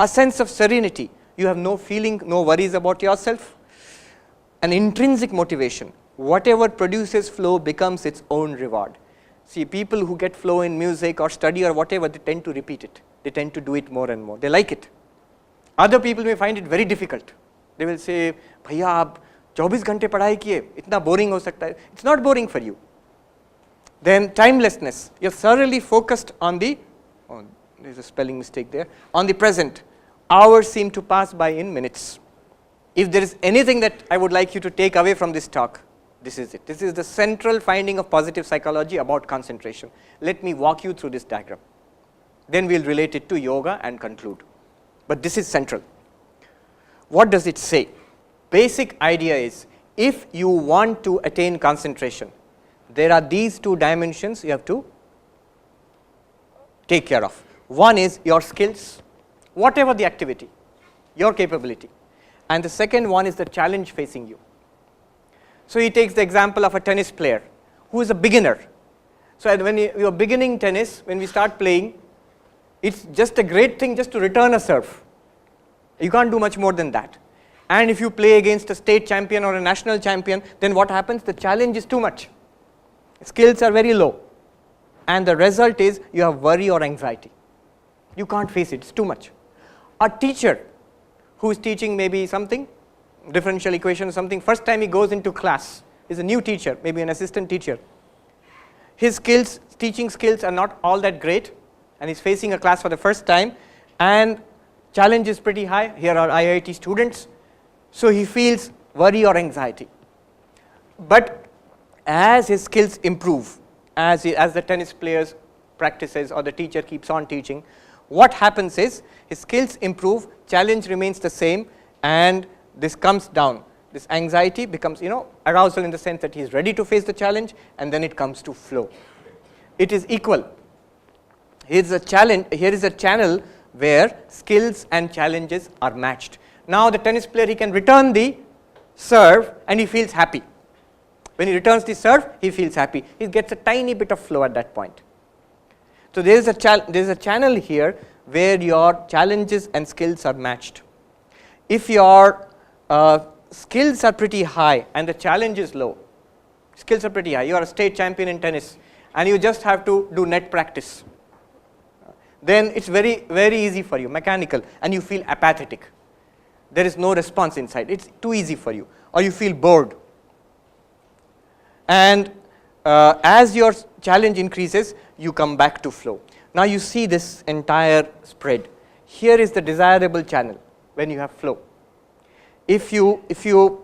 Speaker 2: A sense of serenity. You have no feeling, no worries about yourself. An intrinsic motivation. Whatever produces flow becomes its own reward. See, people who get flow in music or study or whatever, they tend to repeat it. They tend to do it more and more. They like it. Other people may find it very difficult. They will say, "Bhaiya, aap 24 घंटे पढ़ाई किए, इतना boring हो सकता है." It's not boring for you. Then timelessness. You're thoroughly focused on the, there's a spelling mistake there, on the present. Hours seem to pass by in minutes. If there is anything that I would like you to take away from this talk, this is it. This is the central finding of positive psychology about concentration. Let me walk you through this diagram. Then we'll relate it to yoga and conclude. But this is central. What does it say? Basic idea is, if you want to attain concentration, there are these two dimensions you have to take care of. One is your skills, whatever the activity, your capability. and the second one is the challenge facing you. So he takes the example of a tennis player who is a beginner. So when you are beginning tennis, when we start playing, it's just a great thing just to return a serve. You can't do much more than that. And if you play against a state champion or a national champion, then what happens? The challenge is too much. Skills are very low. And the result is you have worry or anxiety. You can't face it, it's too much. A teacher who is teaching maybe something, differential equation or something, first time he goes into class, is a new teacher, maybe an assistant teacher. His skills, teaching skills are not all that great, and he's facing a class for the first time, and challenge is pretty high. Here are IIT students, so he feels worry or anxiety. But as his skills improve, as the tennis players practices or the teacher keeps on teaching, what happens is his skills improve, challenge remains the same, and this comes down. This anxiety becomes, arousal in the sense that he is ready to face the challenge, and then it comes to flow. It is equal. Here is a channel where skills and challenges are matched. Now the tennis player, he can return the serve and he feels happy. When he returns the serve, he feels happy. He gets a tiny bit of flow at that point. So there is a channel here where your challenges and skills are matched. If your skills are pretty high and the challenge is low, skills are pretty high, you are a state champion in tennis and you just have to do net practice, then it's very, very easy for you, mechanical, and you feel apathetic. There is no response inside, it's too easy for you, or you feel bored. And as your challenge increases, you come back to flow. Now you see this entire spread. Here is the desirable channel when you have flow. If you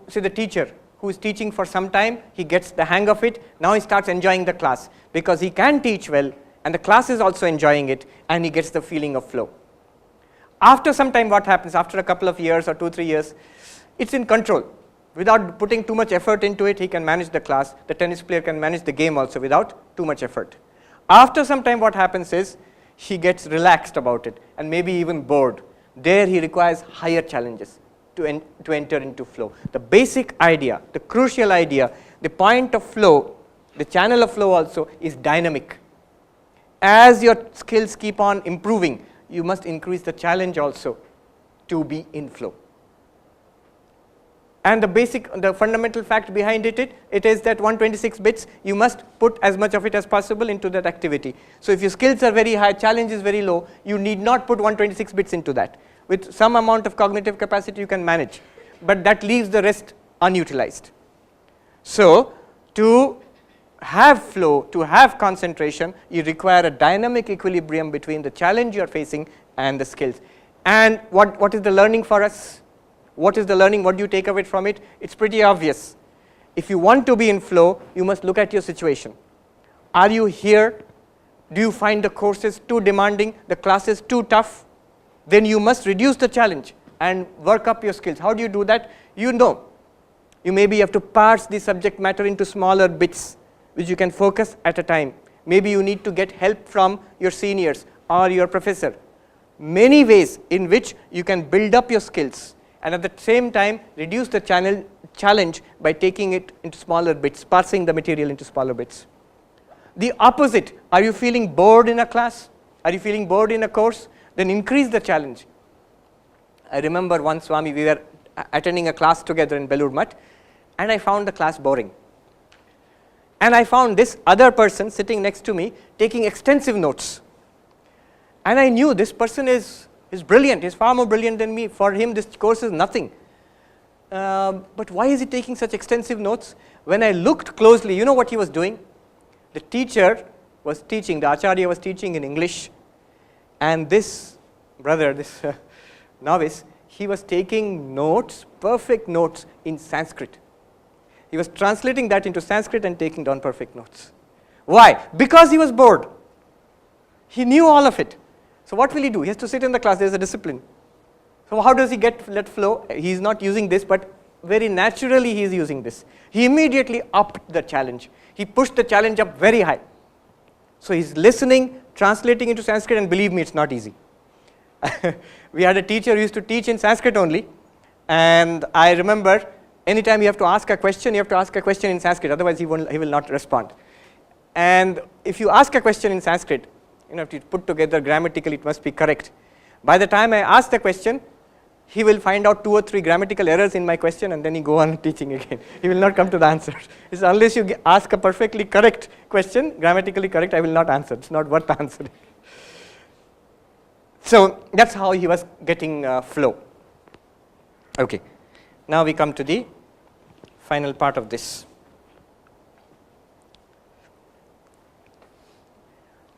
Speaker 2: see the teacher who is teaching for some time, he gets the hang of it, now he starts enjoying the class because he can teach well and the class is also enjoying it, and he gets the feeling of flow. After some time, what happens? After a couple of years or 2-3 years, it's in control. Without putting too much effort into it, he can manage the class. The tennis player can manage the game also without too much effort. After some time, what happens is he gets relaxed about it and maybe even bored. There he requires higher challenges to enter into flow. The basic idea, the crucial idea, the point of flow, the channel of flow also is dynamic. As your skills keep on improving, you must increase the challenge also to be in flow. And the fundamental fact behind it is that 126 bits, you must put as much of it as possible into that activity. So if your skills are very high, challenge is very low, you need not put 126 bits into that. With some amount of cognitive capacity you can manage, but that leaves the rest unutilized. So to have flow, to have concentration, you require a dynamic equilibrium between the challenge you are facing and the skills. And what is the learning for us? What is the learning? What do you take away from it? It's pretty obvious. If you want to be in flow, you must look at your situation. Are you here? Do you find the courses too demanding, the classes too tough? Then you must reduce the challenge and work up your skills. How do you do that? You maybe have to parse the subject matter into smaller bits which you can focus at a time. Maybe you need to get help from your seniors or your professor. Many ways in which you can build up your skills and at the same time reduce the challenge by taking it into smaller bits, parsing the material into smaller bits. The opposite, are you feeling bored in a class? Are you feeling bored in a course? Then increase the challenge. I remember once, Swami, we were attending a class together in Belur Math, and I found the class boring. And I found this other person sitting next to me taking extensive notes. And I knew this person is brilliant, he's far more brilliant than me. For him, this course is nothing. But why is he taking such extensive notes? When I looked closely, you know what he was doing? The teacher was teaching, the Acharya was teaching in English. And this brother, this novice, he was taking notes, perfect notes in Sanskrit. He was translating that into Sanskrit and taking down perfect notes. Why? Because he was bored. He knew all of it. So what will he do? He has to sit in the class. There is a discipline. So how does he let flow? He is not using this, but very naturally he is using this. He immediately upped the challenge. He pushed the challenge up very high. So he is listening, translating into Sanskrit, and believe me, it's not easy. We had a teacher who used to teach in Sanskrit only, And I remember anytime you have to ask a question, you have to ask a question in Sanskrit, otherwise he will not respond. And if you ask a question in Sanskrit, if you put together grammatically, it must be correct. By the time I ask the question, he will find out 2 or 3 grammatical errors in my question, and then he go on teaching again. He will not come to the answer. It's unless you ask a perfectly correct question, grammatically correct, I will not answer. It's not worth answering. So that's how he was getting flow. Okay. Now we come to the final part of this.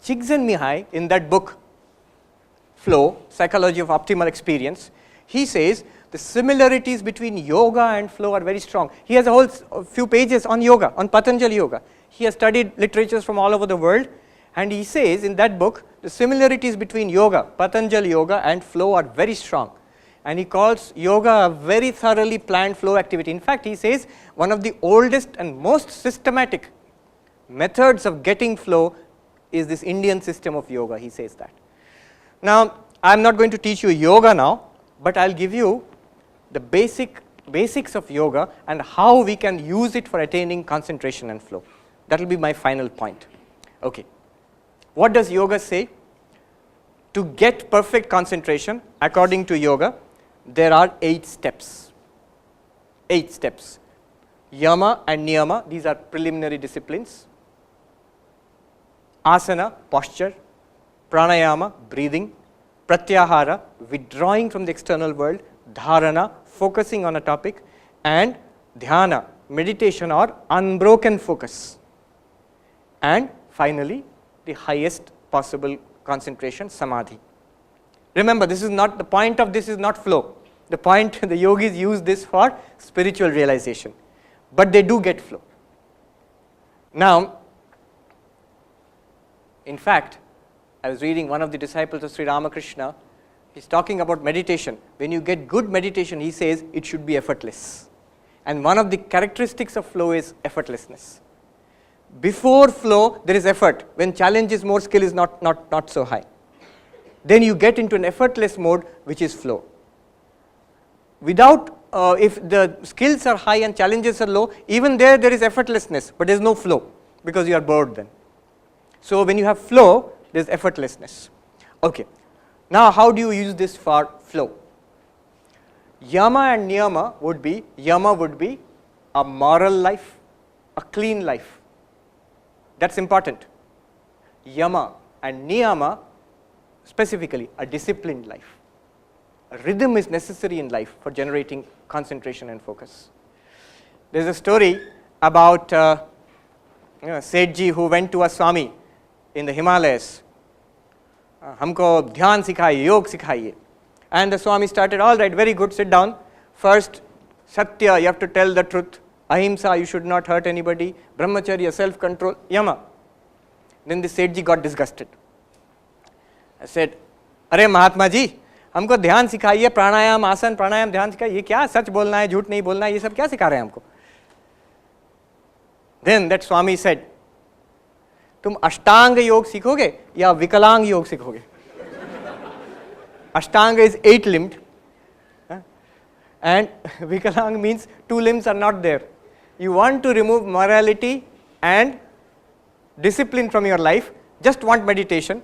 Speaker 2: Csikszentmihalyi, in that book, Flow, Psychology of Optimal Experience, he says the similarities between yoga and flow are very strong. He has a whole few pages on yoga, on Patanjali Yoga. He has studied literatures from all over the world, and he says in that book, the similarities between yoga, Patanjali Yoga, and flow are very strong. And he calls yoga a very thoroughly planned flow activity. In fact, he says one of the oldest and most systematic methods of getting flow is this Indian system of yoga, he says that. Now, I am not going to teach you yoga now, but I will give you the basics of yoga and how we can use it for attaining concentration and flow. That will be my final point. Okay. What does yoga say? To get perfect concentration, according to yoga, there are 8 steps. 8 steps. Yama and niyama, these are preliminary disciplines. Asana, posture. Pranayama, breathing. Pratyahara, withdrawing from the external world. Dharana, focusing on a topic. And dhyana, meditation or unbroken focus. And finally, the highest possible concentration, samadhi. Remember, this is not, the point of this is not flow. The point, the yogis use this for spiritual realization. But they do get flow. Now, in fact, I was reading one of the disciples of Sri Ramakrishna. He's talking about meditation. When you get good meditation, he says it should be effortless. And one of the characteristics of flow is effortlessness. Before flow, there is effort. When challenge is more, skill is not so high. Then you get into an effortless mode, which is flow. Without, if the skills are high and challenges are low, even there is effortlessness, but there is no flow, because you are bored then. So when you have flow, there is effortlessness. Okay. Now how do you use this for flow? Yama and niyama would be, yama would be a moral life, a clean life. That's important. Yama and niyama, specifically a disciplined life. A rhythm is necessary in life for generating concentration and focus. There is a story about Sethji who went to a Swami in the Himalayas. Humko dhyan sikhaiye, yog sikhaiye. And the Swami started, all right, very good, sit down. First, Satya, you have to tell the truth. Ahimsa, you should not hurt anybody. Brahmacharya, self-control, yama. Then the Sethji got disgusted. I said, Arey Mahatma ji, हमको ध्यान सिखाइए, प्राणायाम, आसन, प्राणायाम, ध्यान सिखाइए, ये क्या सच बोलना है, झूठ नहीं बोलना है, ये सब क्या सिखा रहे हैं हमको? Then that Swami said, तुम अष्टांग योग सीखोगे या विकलांग योग सीखोगे? Ashtanga is 8-limbed, and Vikalang means 2 limbs are not there. You want to remove morality and discipline from your life, just want meditation.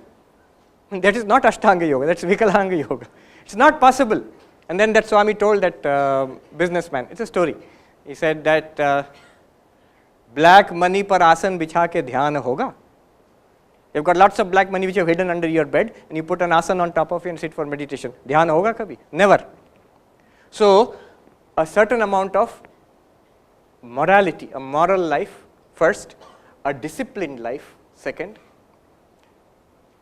Speaker 2: That is not Ashtanga Yoga, that's Vikalanga Yoga. It's not possible. And then that Swami told that businessman, it's a story. He said that black money par asan bichha ke dhyan hoga. You've got lots of black money which you have hidden under your bed, and you put an asana on top of it and sit for meditation. Dhyan hoga kabhi? Never. So, a certain amount of morality, a moral life first, a disciplined life second,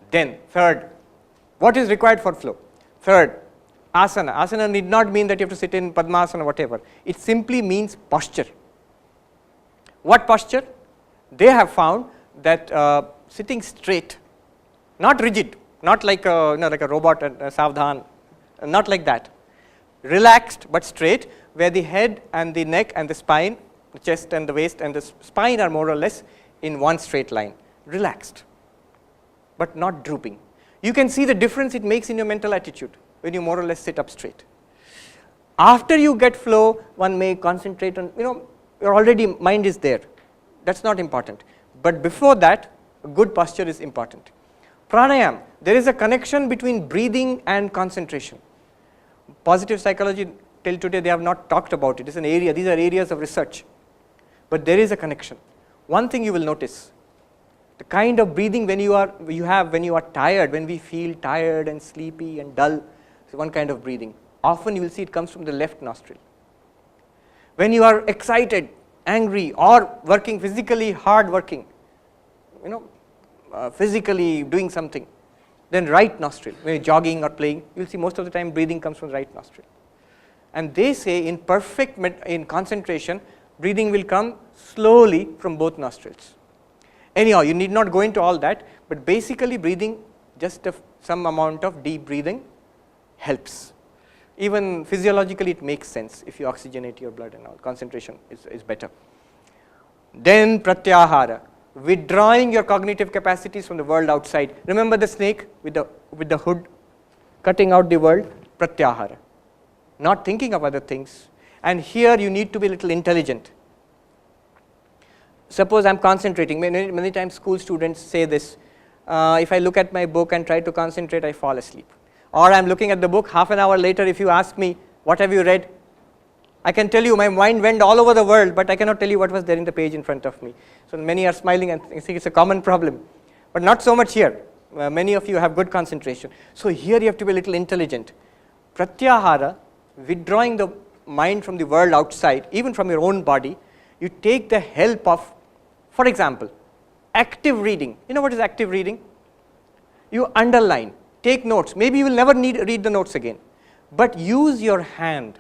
Speaker 2: then third, what is required for flow? Third, asana. Asana need not mean that you have to sit in Padmasana or whatever. It simply means posture. What posture? They have found that sitting straight, not rigid, not like like a robot and savdhan, not like that. Relaxed but straight, where the head and the neck and the spine, the chest and the waist and the spine are more or less in one straight line. Relaxed, but not drooping. You can see the difference it makes in your mental attitude when you more or less sit up straight. After you get flow, one may concentrate on, your already mind is there. That's not important. But before that, a good posture is important. Pranayam, there is a connection between breathing and concentration. Positive psychology till today they have not talked about it. It's an area, these are areas of research. But there is a connection. One thing you will notice, the kind of breathing when you are tired, when we feel tired and sleepy and dull, so one kind of breathing. Often you will see it comes from the left nostril. When you are excited, angry, or working physically hard working, physically doing something, then right nostril. When you're jogging or playing, you will see most of the time breathing comes from the right nostril. And they say in concentration, breathing will come slowly from both nostrils. Anyhow, you need not go into all that, but basically breathing, just some amount of deep breathing helps. Even physiologically it makes sense. If you oxygenate your blood and all, concentration is better. Then pratyahara, withdrawing your cognitive capacities from the world outside. Remember the snake with the hood, cutting out the world, pratyahara. Not thinking of other things. And here you need to be a little intelligent. Suppose I am concentrating. Many times school students say this, if I look at my book and try to concentrate, I fall asleep. Or I am looking at the book, half an hour later if you ask me, what have you read? I can tell you my mind went all over the world, but I cannot tell you what was there in the page in front of me. So many are smiling and think it's a common problem. But not so much here. Many of you have good concentration. So here you have to be a little intelligent. Pratyahara, withdrawing the mind from the world outside, even from your own body, you take the help of, for example, active reading. You know what is active reading? You underline. Take notes. Maybe you will never need to read the notes again. But use your hand.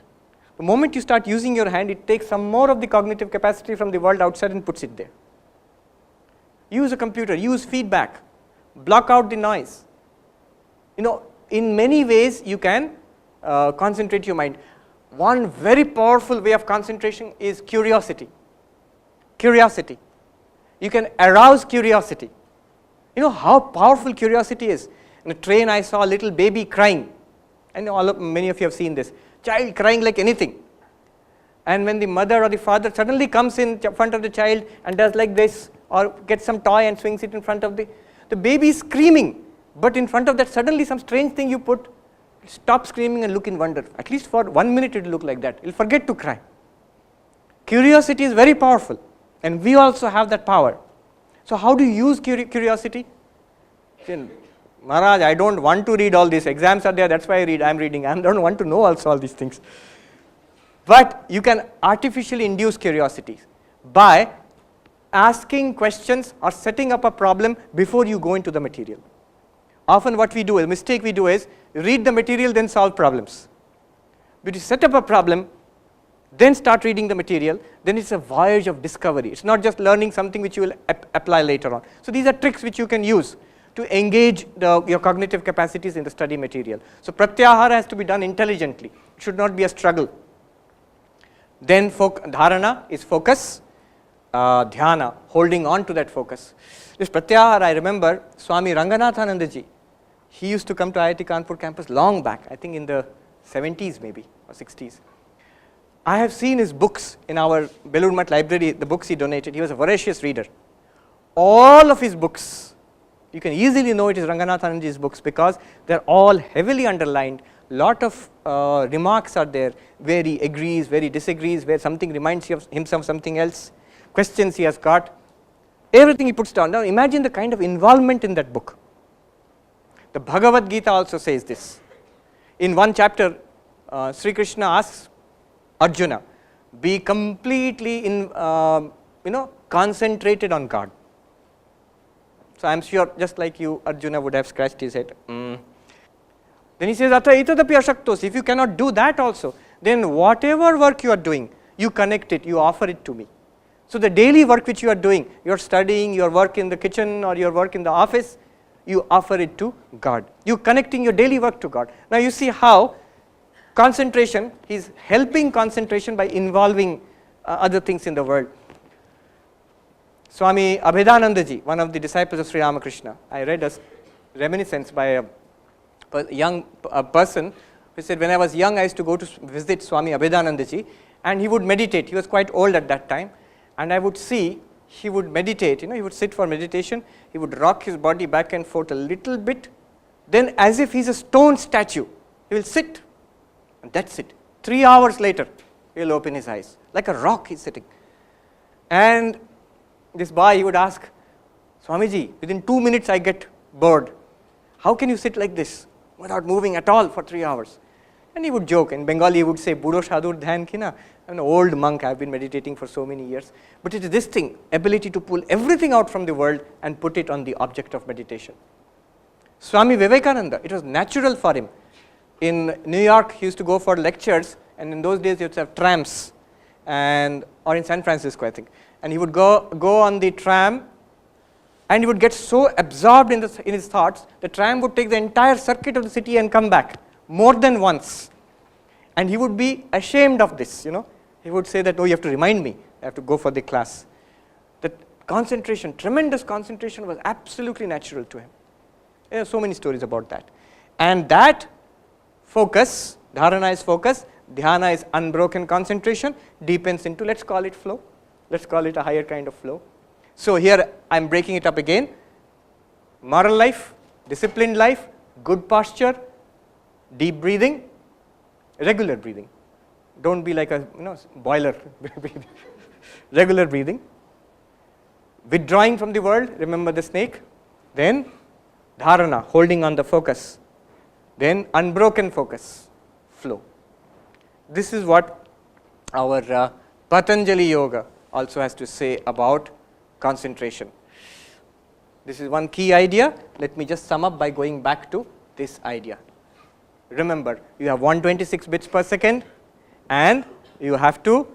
Speaker 2: The moment you start using your hand, it takes some more of the cognitive capacity from the world outside and puts it there. Use a computer. Use feedback. Block out the noise. In many ways you can concentrate your mind. One very powerful way of concentration is curiosity. Curiosity. You can arouse curiosity. You know how powerful curiosity is. In a train I saw a little baby crying. I know many of you have seen this. Child crying like anything. And when the mother or the father suddenly comes in front of the child and does like this, or gets some toy and swings it in front of the baby is screaming. But in front of that suddenly some strange thing you put, stop screaming and look in wonder. At least for 1 minute it will look like that. It will forget to cry. Curiosity is very powerful. And we also have that power. So how do you use curiosity? Maharaj, I don't want to read all this. Exams are there, that's why I am reading. I don't want to know also all these things. But you can artificially induce curiosity by asking questions or setting up a problem before you go into the material. Often what we do, a mistake we do is read the material then solve problems. But you set up a problem, then start reading the material, then it's a voyage of discovery. It's not just learning something which you will apply later on. So these are tricks which you can use to engage your cognitive capacities in the study material. So pratyahara has to be done intelligently. It should not be a struggle. Then dharana is focus, dhyana, holding on to that focus. This pratyahara, I remember Swami Ranganathananda ji, he used to come to IIT Kanpur campus long back, I think in the 70s maybe, or 60s. I have seen his books in our Belur Math library, the books he donated. He was a voracious reader. All of his books, you can easily know it is Ranganathananji's books because they are all heavily underlined. Lot of remarks are there where he agrees, where he disagrees, where something reminds him of something else, questions he has got, everything he puts down. Now imagine the kind of involvement in that book. The Bhagavad Gita also says this. In one chapter, Sri Krishna asks Arjuna, be completely concentrated on God. So I am sure, just like you, Arjuna would have scratched his head. Then he says, Ata itadapi ashaktos. If you cannot do that also, then whatever work you are doing, you connect it, you offer it to me. So the daily work which you are doing, your studying, your work in the kitchen or your work in the office, you offer it to God. You connecting your daily work to God. Now you see how concentration, he is helping concentration by involving other things in the world. Swami Abhedananda ji, one of the disciples of Sri Ramakrishna, I read a reminiscence by a young person He said, when I was young, I used to go to visit Swami Abhedanandaji, and he would meditate. He was quite old at that time, and I would see he would meditate. He would sit for meditation. He would rock his body back and forth a little bit. Then, as if he's a stone statue, he will sit, and that's it. 3 hours later, he will open his eyes. Like a rock, he's sitting. And this boy, he would ask, Swamiji, within 2 minutes I get bored. How can you sit like this without moving at all for 3 hours? And he would joke. In Bengali, he would say, Budo Shadur Dhyan Kina. I'm an old monk, I've been meditating for so many years. But it is this thing, ability to pull everything out from the world and put it on the object of meditation. Swami Vivekananda, it was natural for him. In New York, he used to go for lectures, and in those days, he used to have trams, or in San Francisco, I think. And he would go on the tram, and he would get so absorbed in his thoughts, the tram would take the entire circuit of the city and come back more than once. And he would be ashamed of this, He would say that, oh, you have to remind me, I have to go for the class. That concentration, tremendous concentration was absolutely natural to him. There are so many stories about that. And that focus, dharana is focus, dhyana is unbroken concentration, deepens into, let's call it flow. Let's call it a higher kind of flow. So here I am breaking it up again. Moral life, disciplined life, good posture, deep breathing, regular breathing. Don't be like a boiler. Regular breathing. Withdrawing from the world, remember the snake. Then dharana, holding on the focus. Then unbroken focus, flow. This is what our Patanjali Yoga also has to say about concentration. This is one key idea. Let me just sum up by going back to this idea. Remember, you have 126 bits per second, and you have to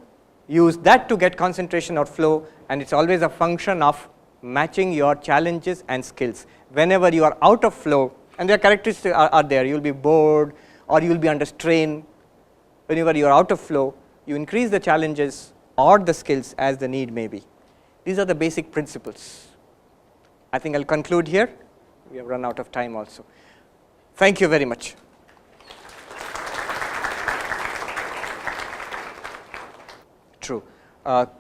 Speaker 2: use that to get concentration or flow, and it's always a function of matching your challenges and skills. Whenever you are out of flow, and their characteristics are there, you will be bored or you will be under strain. Whenever you are out of flow, you increase the challenges or the skills as the need may be. These are the basic principles. I think I'll conclude here. We have run out of time also. Thank you very much. True.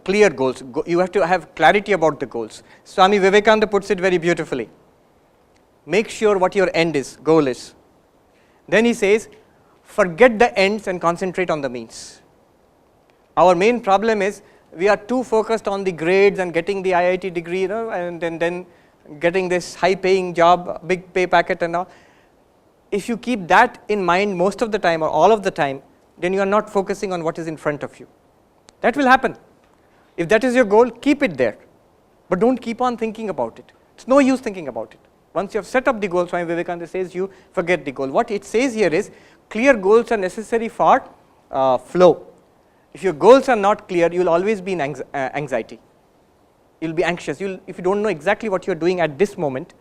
Speaker 2: Clear goals. You have to have clarity about the goals. Swami Vivekananda puts it very beautifully. Make sure what your end is, goal is. Then he says, forget the ends and concentrate on the means. Our main problem is we are too focused on the grades and getting the IIT degree, and then getting this high-paying job, big pay packet and all. If you keep that in mind most of the time or all of the time, then you are not focusing on what is in front of you. That will happen. If that is your goal, keep it there. But don't keep on thinking about it. It's no use thinking about it. Once you have set up the goal, Swami Vivekananda says you forget the goal. What it says here is clear goals are necessary for flow. If your goals are not clear, you will always be in anxiety. You will be anxious. If you don't know exactly what you are doing at this moment,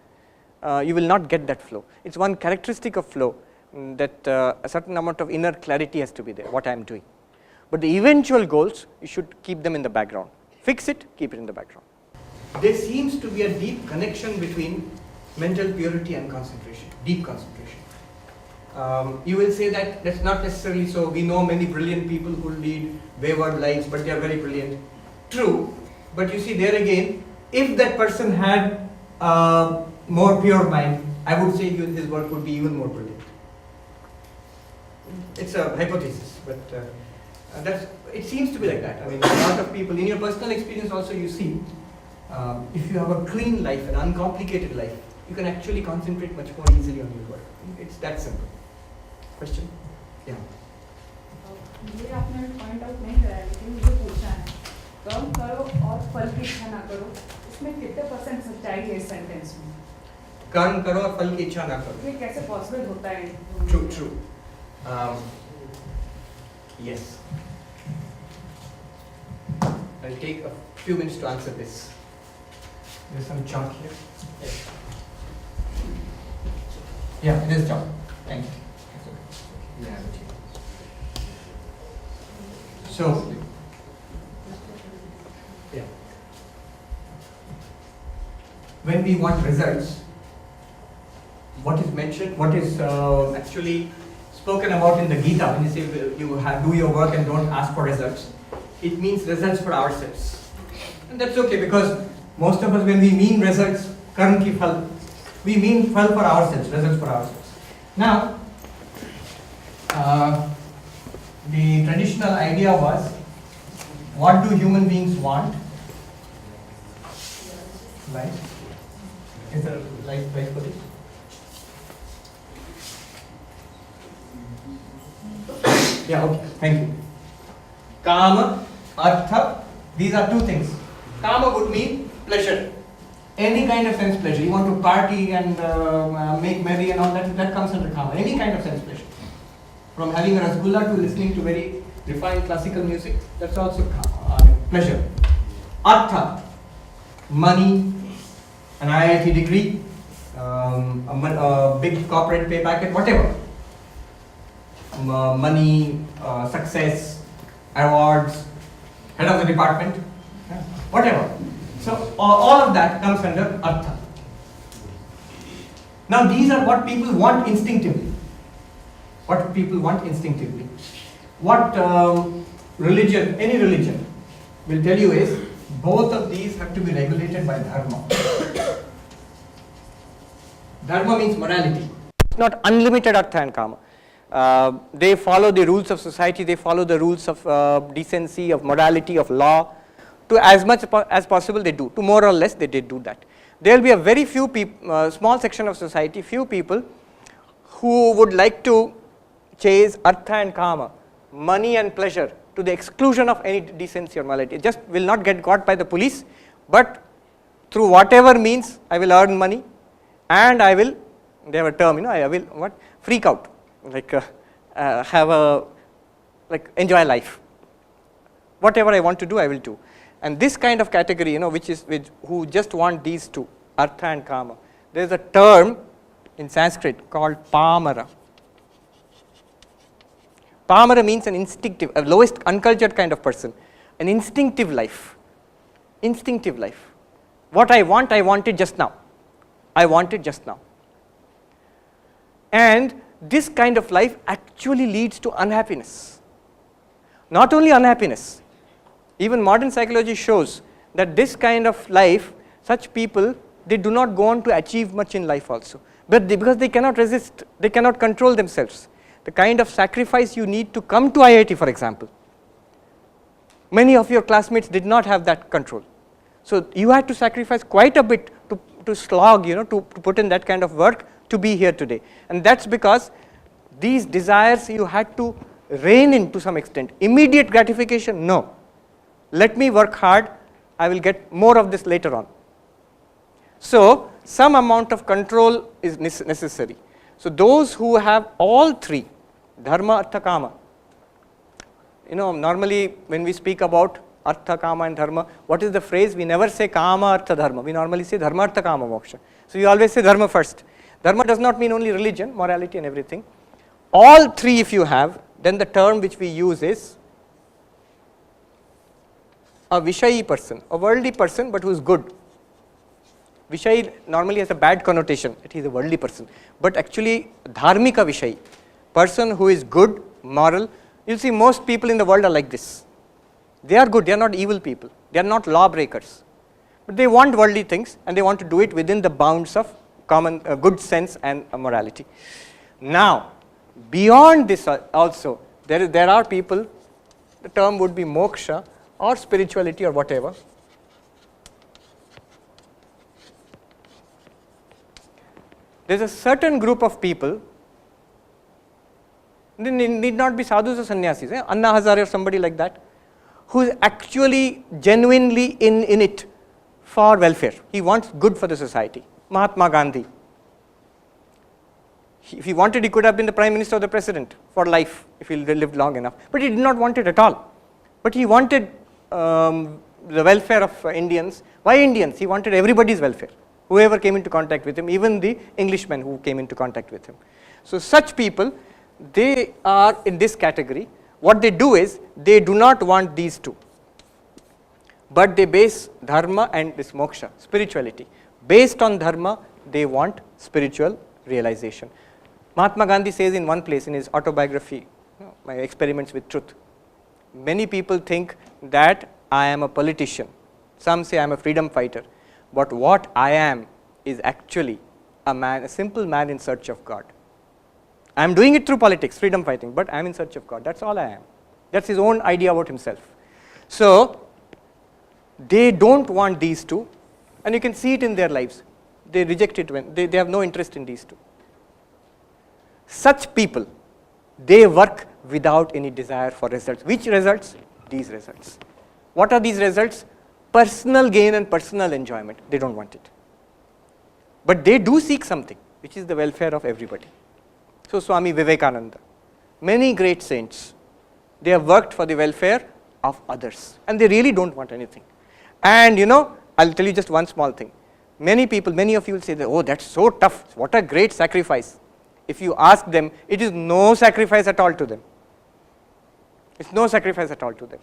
Speaker 2: you will not get that flow. It's one characteristic of flow that a certain amount of inner clarity has to be there, what I am doing. But the eventual goals, you should keep them in the background. Fix it, keep it in the background. There seems to be a deep connection between mental purity and concentration, deep concentration. You will say that that's not necessarily so. We know many brilliant people who lead wayward lives, but they are very brilliant. True, but you see there again, if that person had a more pure mind, I would say his work would be even more brilliant. It's a hypothesis, but it seems to be like that. I mean, a lot of people, in your personal experience also you see, if you have a clean life, an uncomplicated life, you can actually concentrate much more easily on your work. It's that simple. Question? Yeah.
Speaker 3: ये आपने point out नहीं कराया लेकिन मुझे पूछना है कर्म करो और फल की इच्छा ना करो इसमें कितने % सच्चाई है इस सेंटेंस में
Speaker 2: कर्म करो और फल की इच्छा ना करो
Speaker 3: ये कैसे पॉसिबल होता है
Speaker 2: true yes I'll take a few minutes to answer this. There's some chalk here. Yeah, it is chalk. Thank you. Yeah, so, yeah. When we want results, what is mentioned, what is actually spoken about in the Gita, when you say do your work and don't ask for results, it means results for ourselves. And that's okay, because most of us, when we mean results, karm ki phal, we mean phal for ourselves, results for ourselves. Now, the traditional idea was, what do human beings want? Life. Is there a life for this? Yeah, okay, thank you. Kama, artha, these are two things. Kama would mean pleasure. Any kind of sense pleasure. You want to party and make merry and all that comes under kama. Any kind of sense pleasure. From having a rasgulla to listening to very refined classical music, that's also pleasure. Artha, money, an IIT degree, a big corporate pay packet, whatever. Money, success, awards, head of the department, whatever. So all of that comes under artha. Now these are what people want instinctively. What people want instinctively. What religion, any religion, will tell you is, both of these have to be regulated by dharma. Dharma means morality. It's not unlimited artha and kama. They follow the rules of society, they follow the rules of decency, of morality, of law. To as much as possible they do, to more or less they did do that. There will be a very few people, small section of society, few people who would like to chase artha and kama, money and pleasure, to the exclusion of any decency or morality. It just will not get caught by the police, but through whatever means I will earn money, and I will, they have a term, I will freak out, like enjoy life. Whatever I want to do, I will do. And this kind of category, who just want these two, artha and kama, there is a term in Sanskrit called pamara. Pamara means an instinctive, a lowest uncultured kind of person, an instinctive life. Instinctive life. What I want it just now. I want it just now. And this kind of life actually leads to unhappiness. Not only unhappiness, even modern psychology shows that this kind of life, such people, they do not go on to achieve much in life also. But because they cannot resist, they cannot control themselves. The kind of sacrifice you need to come to IIT, for example. Many of your classmates did not have that control. So you had to sacrifice quite a bit to slog, to put in that kind of work to be here today. And that's because these desires you had to rein in to some extent. Immediate gratification, no. Let me work hard, I will get more of this later on. So some amount of control is necessary. So those who have all three, dharma, artha, kama, normally when we speak about artha, kama and dharma, what is the phrase? We never say kama, artha, dharma. We normally say dharma, artha, kama, moksha. So you always say dharma first. Dharma does not mean only religion, morality and everything. All three if you have, then the term which we use is a Vishayi person, a worldly person but who is good. Vishayi normally has a bad connotation, that he is a worldly person. But actually dharmika Vishayi, person who is good, moral. You'll see most people in the world are like this. They are good, they are not evil people, they are not lawbreakers. But they want worldly things and they want to do it within the bounds of common good sense and morality. Now, beyond this also, there are people, the term would be moksha or spirituality or whatever. There is a certain group of people, they need not be sadhus or sannyasis, Anna Hazare or somebody like that, who is actually genuinely in it for welfare. He wants good for the society. Mahatma Gandhi. If he wanted, he could have been the Prime Minister or the President for life if he lived long enough. But he did not want it at all. But he wanted the welfare of Indians. Why Indians? He wanted everybody's welfare. Whoever came into contact with him, even the Englishmen who came into contact with him. So such people, they are in this category. What they do is, they do not want these two. But they base dharma and this moksha, spirituality. Based on dharma, they want spiritual realization. Mahatma Gandhi says in one place in his autobiography, My Experiments with Truth, many people think that I am a politician. Some say I am a freedom fighter. But what I am is actually a man, a simple man in search of God. I am doing it through politics, freedom fighting, but I am in search of God. That's all I am. That's his own idea about himself. So, they don't want these two, and you can see it in their lives. They reject it when they have no interest in these two. Such people, they work without any desire for results. Which results? These results. What are these results? Personal gain and personal enjoyment. They don't want it. But they do seek something, which is the welfare of everybody. So Swami Vivekananda, many great saints, they have worked for the welfare of others, and they really don't want anything. And I'll tell you just one small thing. Many people, many of you will say that, oh, that's so tough, what a great sacrifice. If you ask them, it is no sacrifice at all to them. It's no sacrifice at all to them.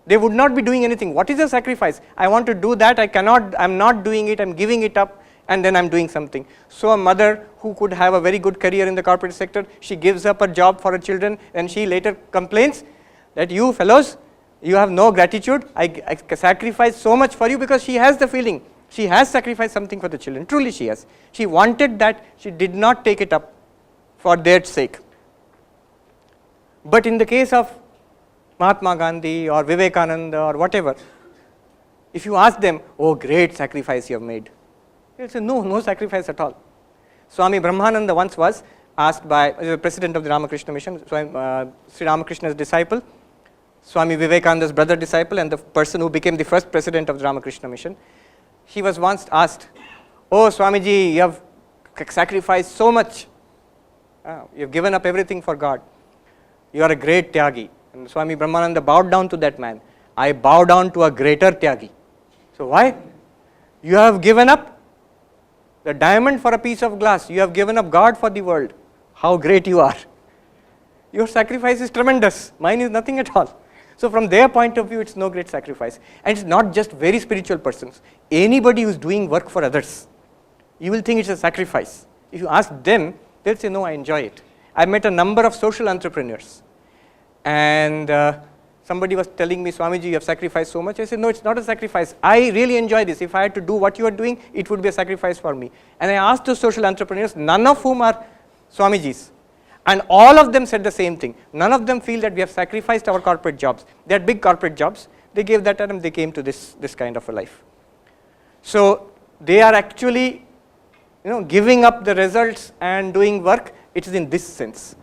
Speaker 2: They would not be doing anything. What is a sacrifice? I want to do that, I'm not doing it, I'm giving it up, and then I'm doing something. So a mother who could have a very good career in the corporate sector, she gives up her job for her children, and she later complains that you fellows, you have no gratitude, I sacrifice so much for you, because she has the feeling, she has sacrificed something for the children, truly she has. She wanted that, she did not take it up for their sake. But in the case of Mahatma Gandhi or Vivekananda or whatever, if you ask them, oh, great sacrifice you have made, they'll say, no sacrifice at all. Swami Brahmananda once was asked by the president of the Ramakrishna Mission, Sri Ramakrishna's disciple, Swami Vivekananda's brother disciple, and the person who became the first president of the Ramakrishna Mission. He was once asked, oh Swamiji, you have sacrificed so much, you have given up everything for God, you are a great Tyagi. And Swami Brahmananda bowed down to that man, I bow down to a greater Tyagi. So why? You have given up the diamond for a piece of glass, you have given up God for the world. How great you are. Your sacrifice is tremendous, mine is nothing at all. So from their point of view, it's no great sacrifice. And it's not just very spiritual persons. Anybody who's doing work for others, you will think it's a sacrifice. If you ask them, they'll say, no, I enjoy it. I met a number of social entrepreneurs. And somebody was telling me, Swamiji, you have sacrificed so much. I said, no, it's not a sacrifice. I really enjoy this. If I had to do what you are doing, it would be a sacrifice for me. And I asked those social entrepreneurs, none of whom are Swamijis. And all of them said the same thing. None of them feel that we have sacrificed our corporate jobs. They had big corporate jobs. They gave that and they came to this kind of a life. So they are actually giving up the results and doing work. It is in this sense.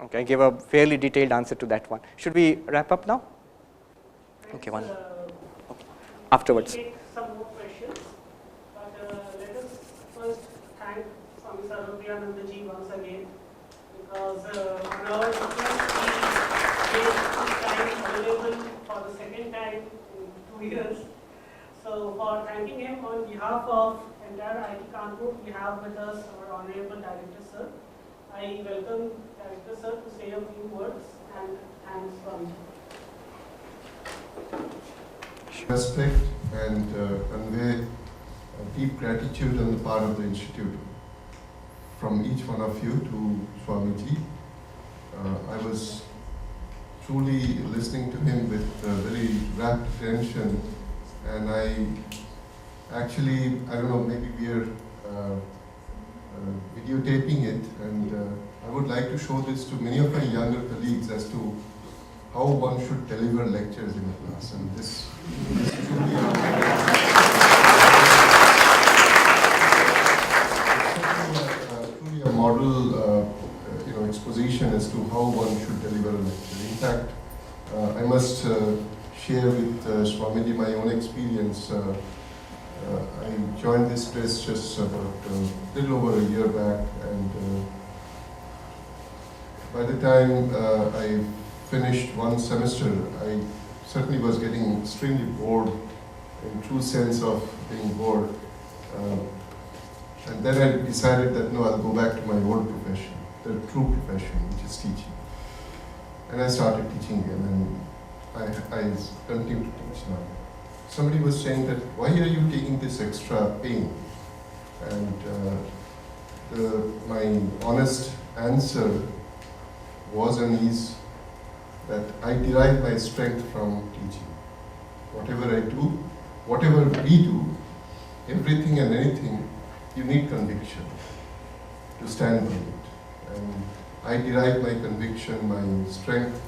Speaker 2: Okay, I gave a fairly detailed answer to that one. Should we wrap up now? Okay, one. Okay. Afterwards.
Speaker 4: Take some more questions, but let us first thank Swami Sarvapriyananda ji once again, because on our request he made his time available for the second time in 2 years. So for thanking him on behalf of entire IIT Kanpur, we have with us our Honorable Director Sir. I welcome Director Sir to say a few words and thanks Swami.
Speaker 5: Respect and convey deep gratitude on the part of the Institute from each one of you to Swamiji. I was truly listening to him with very rapt attention, and I don't know, maybe we are videotaping it, and I would like to show this to many of my younger colleagues as to how one should deliver lectures in a class, and this truly a model exposition as to how one should deliver a lecture. In fact, I must share with Swamiji my own experience. I joined this press just about a little over a year back, and by the time I finished one semester, I certainly was getting extremely bored, in true sense of being bored. And then I decided that no, I'll go back to my old profession, the true profession, which is teaching. And I started teaching again, and I continue to teach now. Somebody was saying that, why are you taking this extra pain? And my honest answer was and is that I derive my strength from teaching. Whatever I do, whatever we do, everything and anything, you need conviction to stand by it. And I derive my conviction, my strength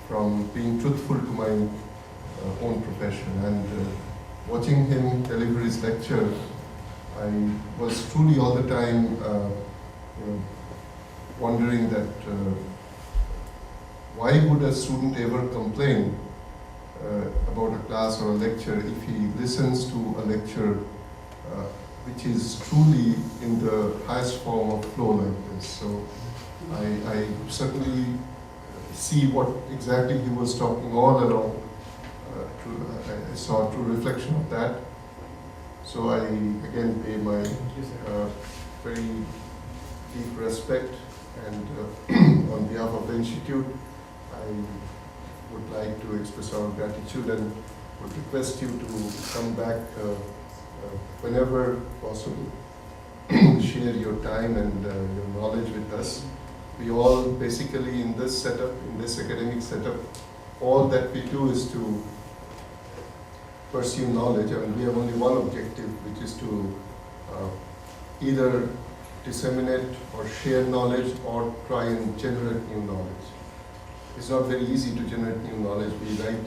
Speaker 5: from being truthful to my own profession. And watching him deliver his lecture, I was truly all the time wondering that why would a student ever complain about a class or a lecture if he listens to a lecture which is truly in the highest form of flow like this. So I certainly see what exactly he was talking all along. I saw a true reflection of that. So I again pay my very deep respect, and on behalf of the Institute, I would like to express our gratitude and would request you to come back whenever possible, share your time and your knowledge with us. We all basically in this setup, in this academic setup, all that we do is to pursue knowledge, and we have only one objective, which is to either disseminate or share knowledge or try and generate new knowledge. It's not very easy to generate new knowledge. We write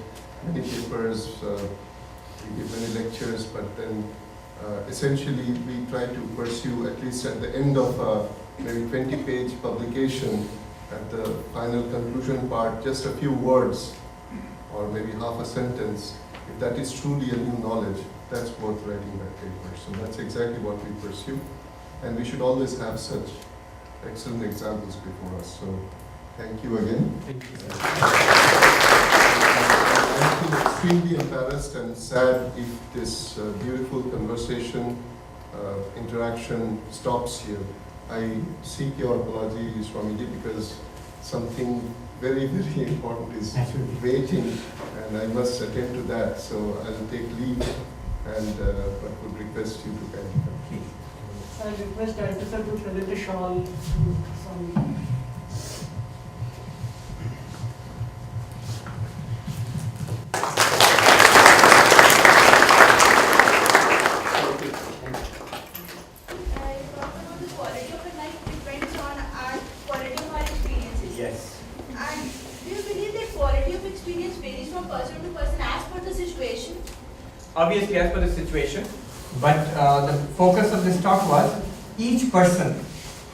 Speaker 5: many papers, we give many lectures, but then essentially we try to pursue, at least at the end of a maybe 20-page publication, at the final conclusion part, just a few words or maybe half a sentence. If that is truly a new knowledge, that's worth writing that paper. So that's exactly what we pursue. And we should always have such excellent examples before us. So thank you again.
Speaker 2: Thank you.
Speaker 5: I feel extremely embarrassed and sad if this beautiful conversation, interaction stops here. I seek your apology, Swamiji, because something very, very important is waiting, and I must attend to that. So I'll take leave, and but would request you to kindly come.
Speaker 4: I request Director Sir to present a shawl to Swami.
Speaker 2: Obviously as per the situation, but the focus of this talk was each person,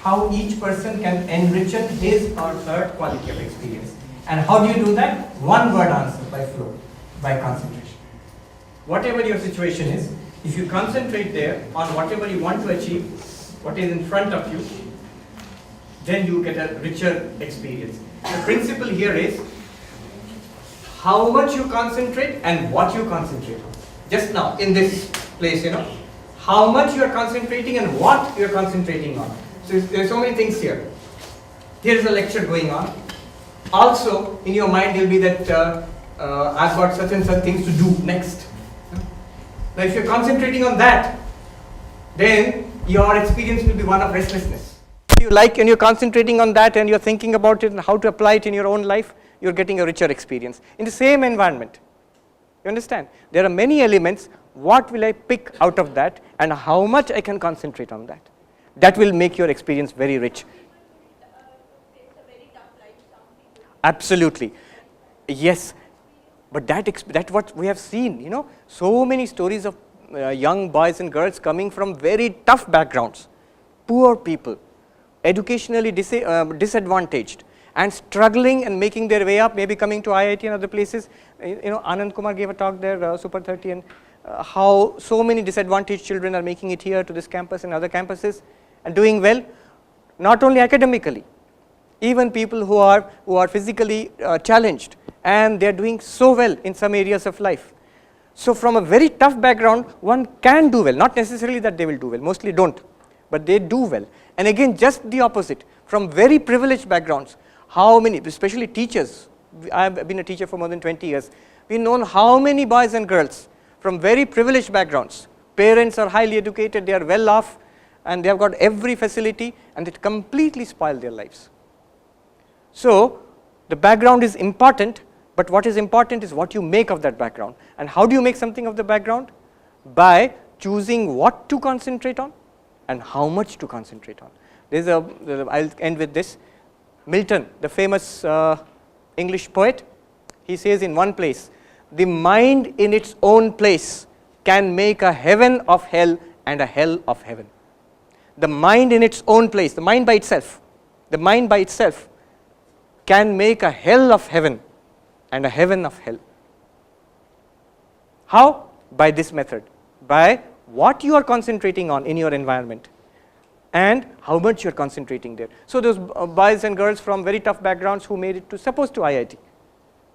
Speaker 2: how each person can enrich his or her quality of experience. And how do you do that? One word answer, by flow, by concentration. Whatever your situation is, if you concentrate there on whatever you want to achieve, what is in front of you, then you get a richer experience. The principle here is how much you concentrate and what you concentrate on. Just now, in this place, how much you are concentrating and what you are concentrating on. So there are so many things here. Here is a lecture going on. Also, in your mind will be that I've got such and such things to do next. Now, if you are concentrating on that, then your experience will be one of restlessness. If you like and you're concentrating on that and you're thinking about it and how to apply it in your own life, you're getting a richer experience in the same environment. You understand? There are many elements. What will I pick out of that and how much I can concentrate on that? That will make your experience very rich. Absolutely. Yes. But that's what we have seen, so many stories of young boys and girls coming from very tough backgrounds, poor people, educationally disadvantaged, and struggling and making their way up, maybe coming to IIT and other places. Anand Kumar gave a talk there, Super 30, and how so many disadvantaged children are making it here to this campus and other campuses and doing well, not only academically, even people who are physically challenged, and they are doing so well in some areas of life. So from a very tough background, one can do well, not necessarily that they will do well, mostly don't, but they do well. And again, just the opposite, from very privileged backgrounds, how many, especially teachers, I have been a teacher for more than 20 years, we've known how many boys and girls from very privileged backgrounds, parents are highly educated, they are well off, and they have got every facility, and it completely spoil their lives. So the background is important, but what is important is what you make of that background. And how do you make something of the background? By choosing what to concentrate on and how much to concentrate on. I'll end with this. Milton, the famous English poet, he says in one place, the mind in its own place can make a heaven of hell and a hell of heaven. The mind in its own place, the mind by itself can make a hell of heaven and a heaven of hell. How? By this method, by what you are concentrating on in your environment and how much you are concentrating there. So those boys and girls from very tough backgrounds who made it to, suppose to IIT,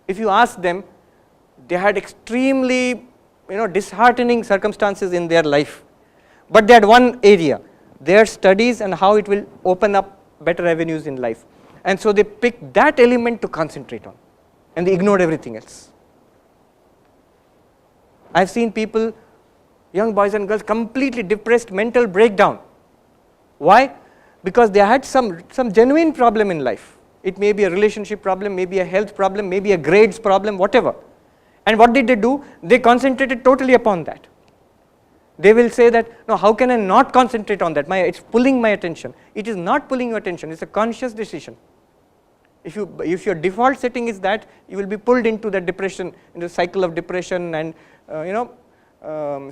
Speaker 2: if you ask them, they had extremely disheartening circumstances in their life, but they had one area, their studies and how it will open up better avenues in life. And so they picked that element to concentrate on, and they ignored everything else. I've seen people, young boys and girls, completely depressed, mental breakdown. Why? Because they had some genuine problem in life. It may be a relationship problem, maybe a health problem, maybe a grades problem, whatever. And what did they do? They concentrated totally upon that. They will say that, no, how can I not concentrate on that? It's pulling my attention. It is not pulling your attention, it's a conscious decision. If your default setting is that, you will be pulled into the depression, into the cycle of depression and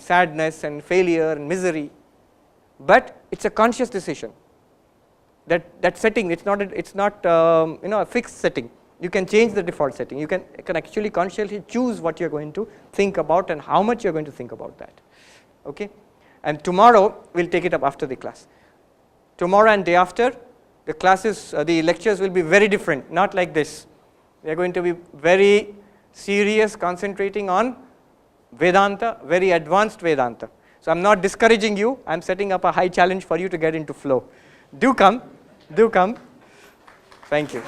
Speaker 2: sadness and failure and misery. But it's a conscious decision. That setting, it's not a fixed setting. You can change the default setting. You can actually consciously choose what you're going to think about and how much you're going to think about that. Okay? And tomorrow we'll take it up after the class. Tomorrow and day after, the classes, the lectures will be very different, not like this. We are going to be very serious, concentrating on Vedanta, very advanced Vedanta. So I'm not discouraging you, I'm setting up a high challenge for you to get into flow. Do come. Thank you.